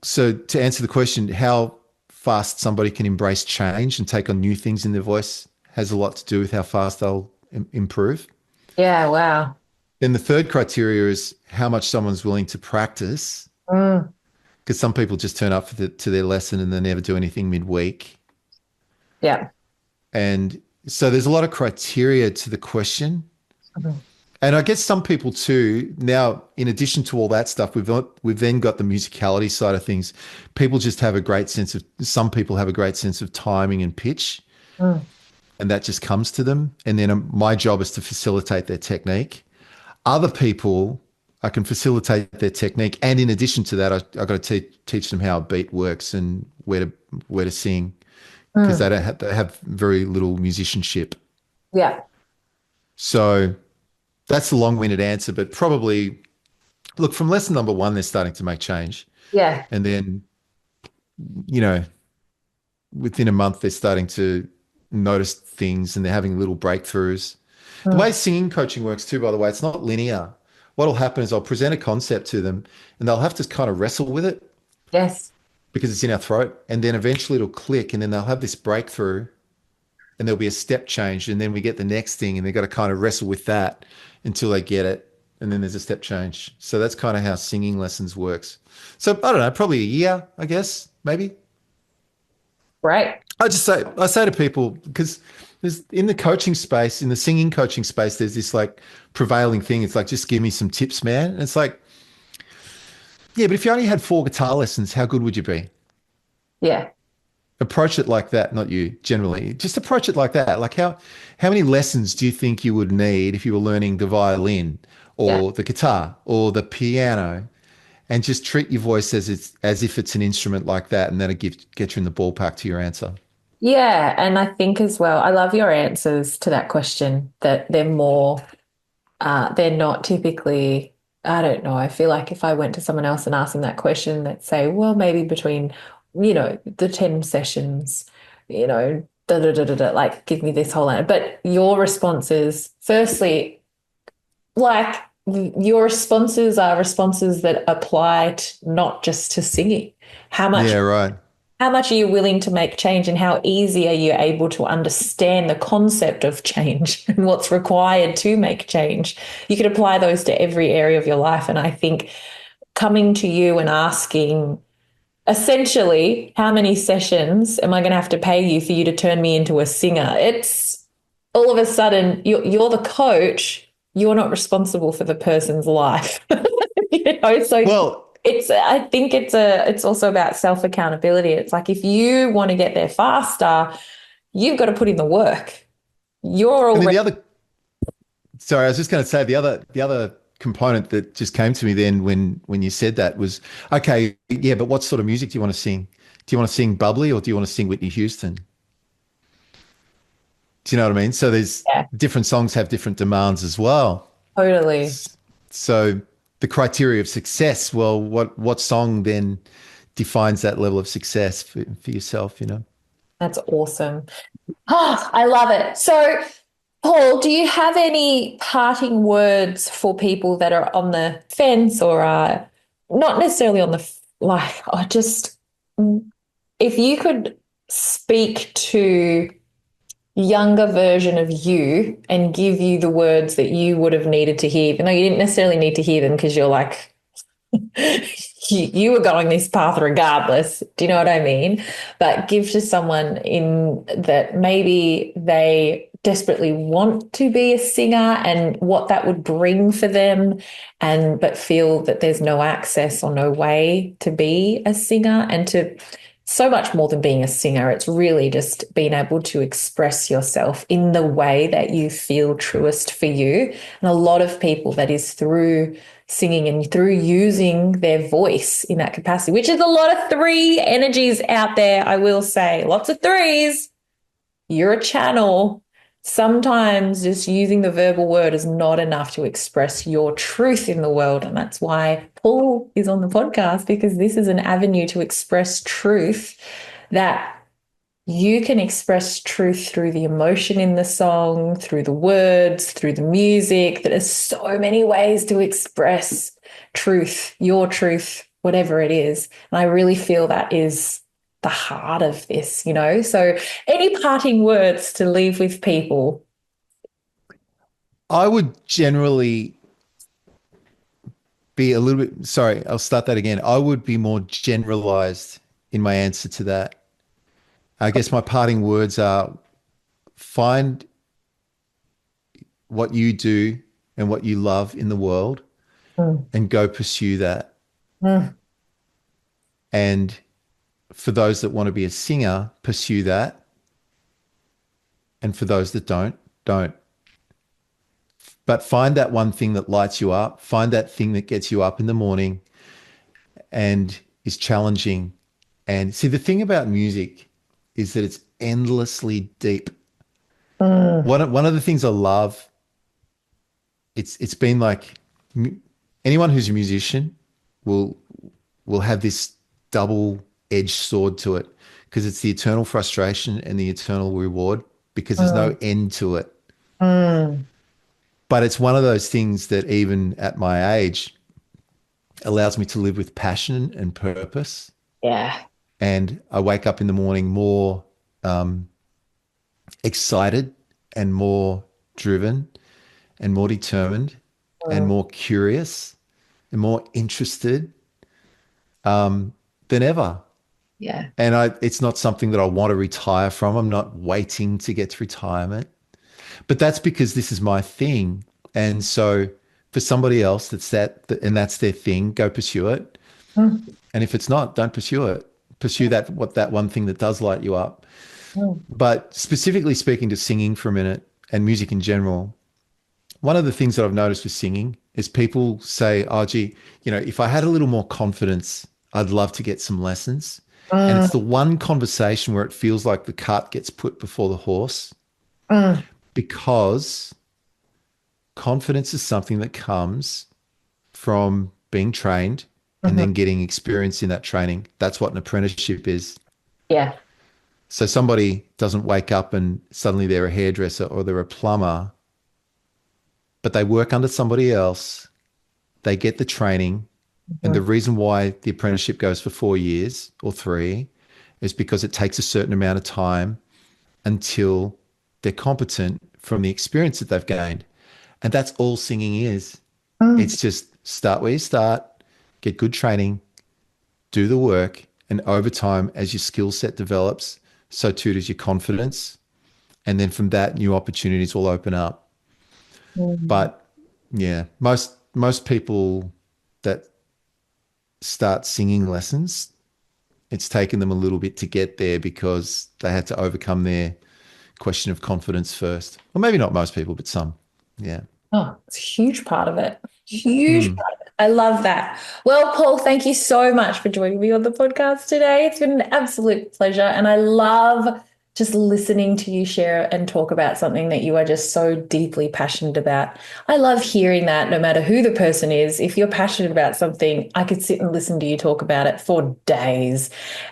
so to answer the question, how fast somebody can embrace change and take on new things in their voice has a lot to do with how fast they'll improve. Yeah. Wow. Then the third criteria is how much someone's willing to practice, Mm. because some people just turn up to their lesson and they never do anything midweek. Yeah. And so there's a lot of criteria to the question. Mhm. And I guess some people too, now, in addition to all that stuff, we've then got the musicality side of things. Some people have a great sense of timing and pitch, Mm. and that just comes to them. And then my job is to facilitate their technique. Other people, I can facilitate their technique. And in addition to that, I've got to teach them how a beat works and where to sing, because Mm. they have very little musicianship. Yeah. So that's the long-winded answer, but probably look, from lesson number one, they're starting to make change. Yeah. And then, you know, within a month, they're starting to notice things and they're having little breakthroughs. The way Mm. singing coaching works too, by the way, it's not linear. What'll happen is I'll present a concept to them and they'll have to kind of wrestle with it Yes. because it's in our throat. And then eventually it'll click and then they'll have this breakthrough and there'll be a step change. And then we get the next thing and they've got to kind of wrestle with that until they get it. And then there's a step change. So that's kind of how singing lessons works. So I don't know, probably a year, I guess, maybe. Right. I say to people, because there's in the coaching space, in the singing coaching space, there's this like prevailing thing. It's like, just give me some tips, man. And it's like, yeah, but if you only had 4 guitar lessons, how good would you be? Yeah. Approach it like that, not you, generally. Just approach it like that. Like how many lessons do you think you would need if you were learning the violin Yeah. or the guitar or the piano? And just treat your voice as if it's an instrument like that, and that'll get you in the ballpark to your answer. Yeah. And I think as well, I love your answers to that question that they're not typically, I don't know. I feel like if I went to someone else and asked them that question, they'd say, well, maybe between, the 10 sessions, da da da da da, like give me this whole line. But your responses, firstly, like your responses are responses that apply not just to singing. How much Yeah, right. how much are you willing to make change and how easy are you able to understand the concept of change and what's required to make change? You could apply those to every area of your life. And I think coming to you and asking essentially, how many sessions am I going to have to pay you for you to turn me into a singer? It's all of a sudden you're the coach, you're not responsible for the person's life. So Well, I think it's also about self accountability. It's like if you want to get there faster, you've got to put in the work. You're and then already sorry, I was just going to say the other component that just came to me then when you said that was, okay, yeah, but what sort of music do you want to sing? Do you want to sing bubbly or do you want to sing Whitney Houston? Do you know what I mean? So there's Yeah, different songs have different demands as well. totally. So the criteria of success, well, what song then defines that level of success for yourself, you know? That's awesome. Oh, I love it. So, Paul, do you have any parting words for people that are on the fence or are not necessarily on the like, I just, if you could speak to younger version of you and give you the words that you would have needed to hear, even though you didn't necessarily need to hear them because you're like, you were going this path regardless. Do you know what I mean? But give to someone in that maybe they desperately want to be a singer and what that would bring for them and but feel that there's no access or no way to be a singer and to so much more than being a singer. It's really just being able to express yourself in the way that you feel truest for you. And a lot of people that is through singing and through using their voice in that capacity, which is a lot of three energies out there, I will say. Lots of threes. You're a channel. Sometimes just using the verbal word is not enough to express your truth in the world. And that's why Paul is on the podcast, because this is an avenue to express truth that you can express truth through the emotion in the song, through the words, through the music. There's so many ways to express truth, your truth, whatever it is. And I really feel that is the heart of this, you know? So, any parting words to leave with people? I would generally be a little bit, sorry, I'll start that again. I would be more generalized in my answer to that. I guess my parting words are find what you do and what you love in the world Mm, and go pursue that. mm, And for those that want to be a singer, pursue that. And for those that don't, don't. But find that one thing that lights you up. Find that thing that gets you up in the morning and is challenging. And see, the thing about music is that it's endlessly deep. mm, One of the things I love, it's been like anyone who's a musician will will have this double-edged sword to it because it's the eternal frustration and the eternal reward because there's no mm, end to it. mm. But it's one of those things that even at my age allows me to live with passion and purpose. Yeah. And I wake up in the morning more um, excited and more driven and more determined and Mm, more curious and more interested than ever. yeah. And it's not something that I want to retire from. I'm not waiting to get to retirement, but that's because this is my thing. And so for somebody else and that's their thing, go pursue it. Mm, And if it's not, don't pursue it. Pursue that one thing that does light you up. mm, But specifically speaking to singing for a minute and music in general, one of the things that I've noticed with singing is people say, oh, gee, if I had a little more confidence, I'd love to get some lessons. And it's the mm, one conversation where it feels like the cart gets put before the horse mm, because confidence is something that comes from being trained and mhm. then getting experience in that training. That's what an apprenticeship is. Yeah. So somebody doesn't wake up and suddenly they're a hairdresser or they're a plumber, but they work under somebody else. They get the training. And the Mhm. reason why the apprenticeship goes for 4 years or 3 is because it takes a certain amount of time until they're competent from the experience that they've gained. And that's all singing is. Mm, It's just start where you start, get good training, do the work. And over time, as your skill set develops, so too does your confidence. And then from that, new opportunities will open up. mm. But yeah, most people that start singing lessons, it's taken them a little bit to get there because they had to overcome their question of confidence first. Or maybe not most people, but some. Yeah. Oh, it's a huge part of it. Huge Mm. part of it. I love that. Well, Paul, thank you so much for joining me on the podcast today. It's been an absolute pleasure. And I love just listening to you share and talk about something that you are just so deeply passionate about. I love hearing that no matter who the person is. If you're passionate about something, I could sit and listen to you talk about it for days.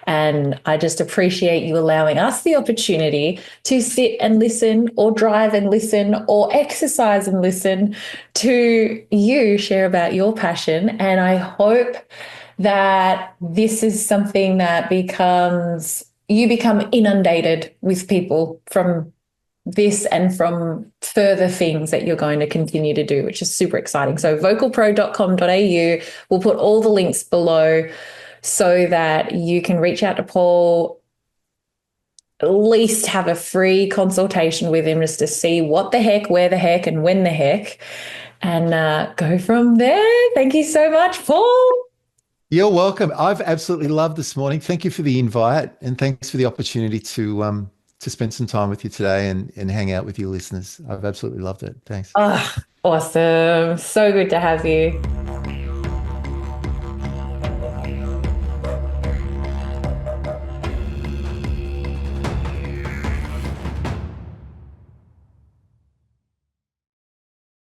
And I just appreciate you allowing us the opportunity to sit and listen, or drive and listen, or exercise and listen to you share about your passion. And I hope that this is something that you become inundated with people from this and from further things that you're going to continue to do, which is super exciting. So vocalpro.com.au, we'll put all the links below so that you can reach out to Paul, at least have a free consultation with him just to see what the heck, where the heck, and when the heck, and go from there. Thank you so much, Paul. You're welcome. I've absolutely loved this morning. Thank you for the invite, and thanks for the opportunity to spend some time with you today and hang out with your listeners. I've absolutely loved it. Thanks. Oh, awesome. So good to have you.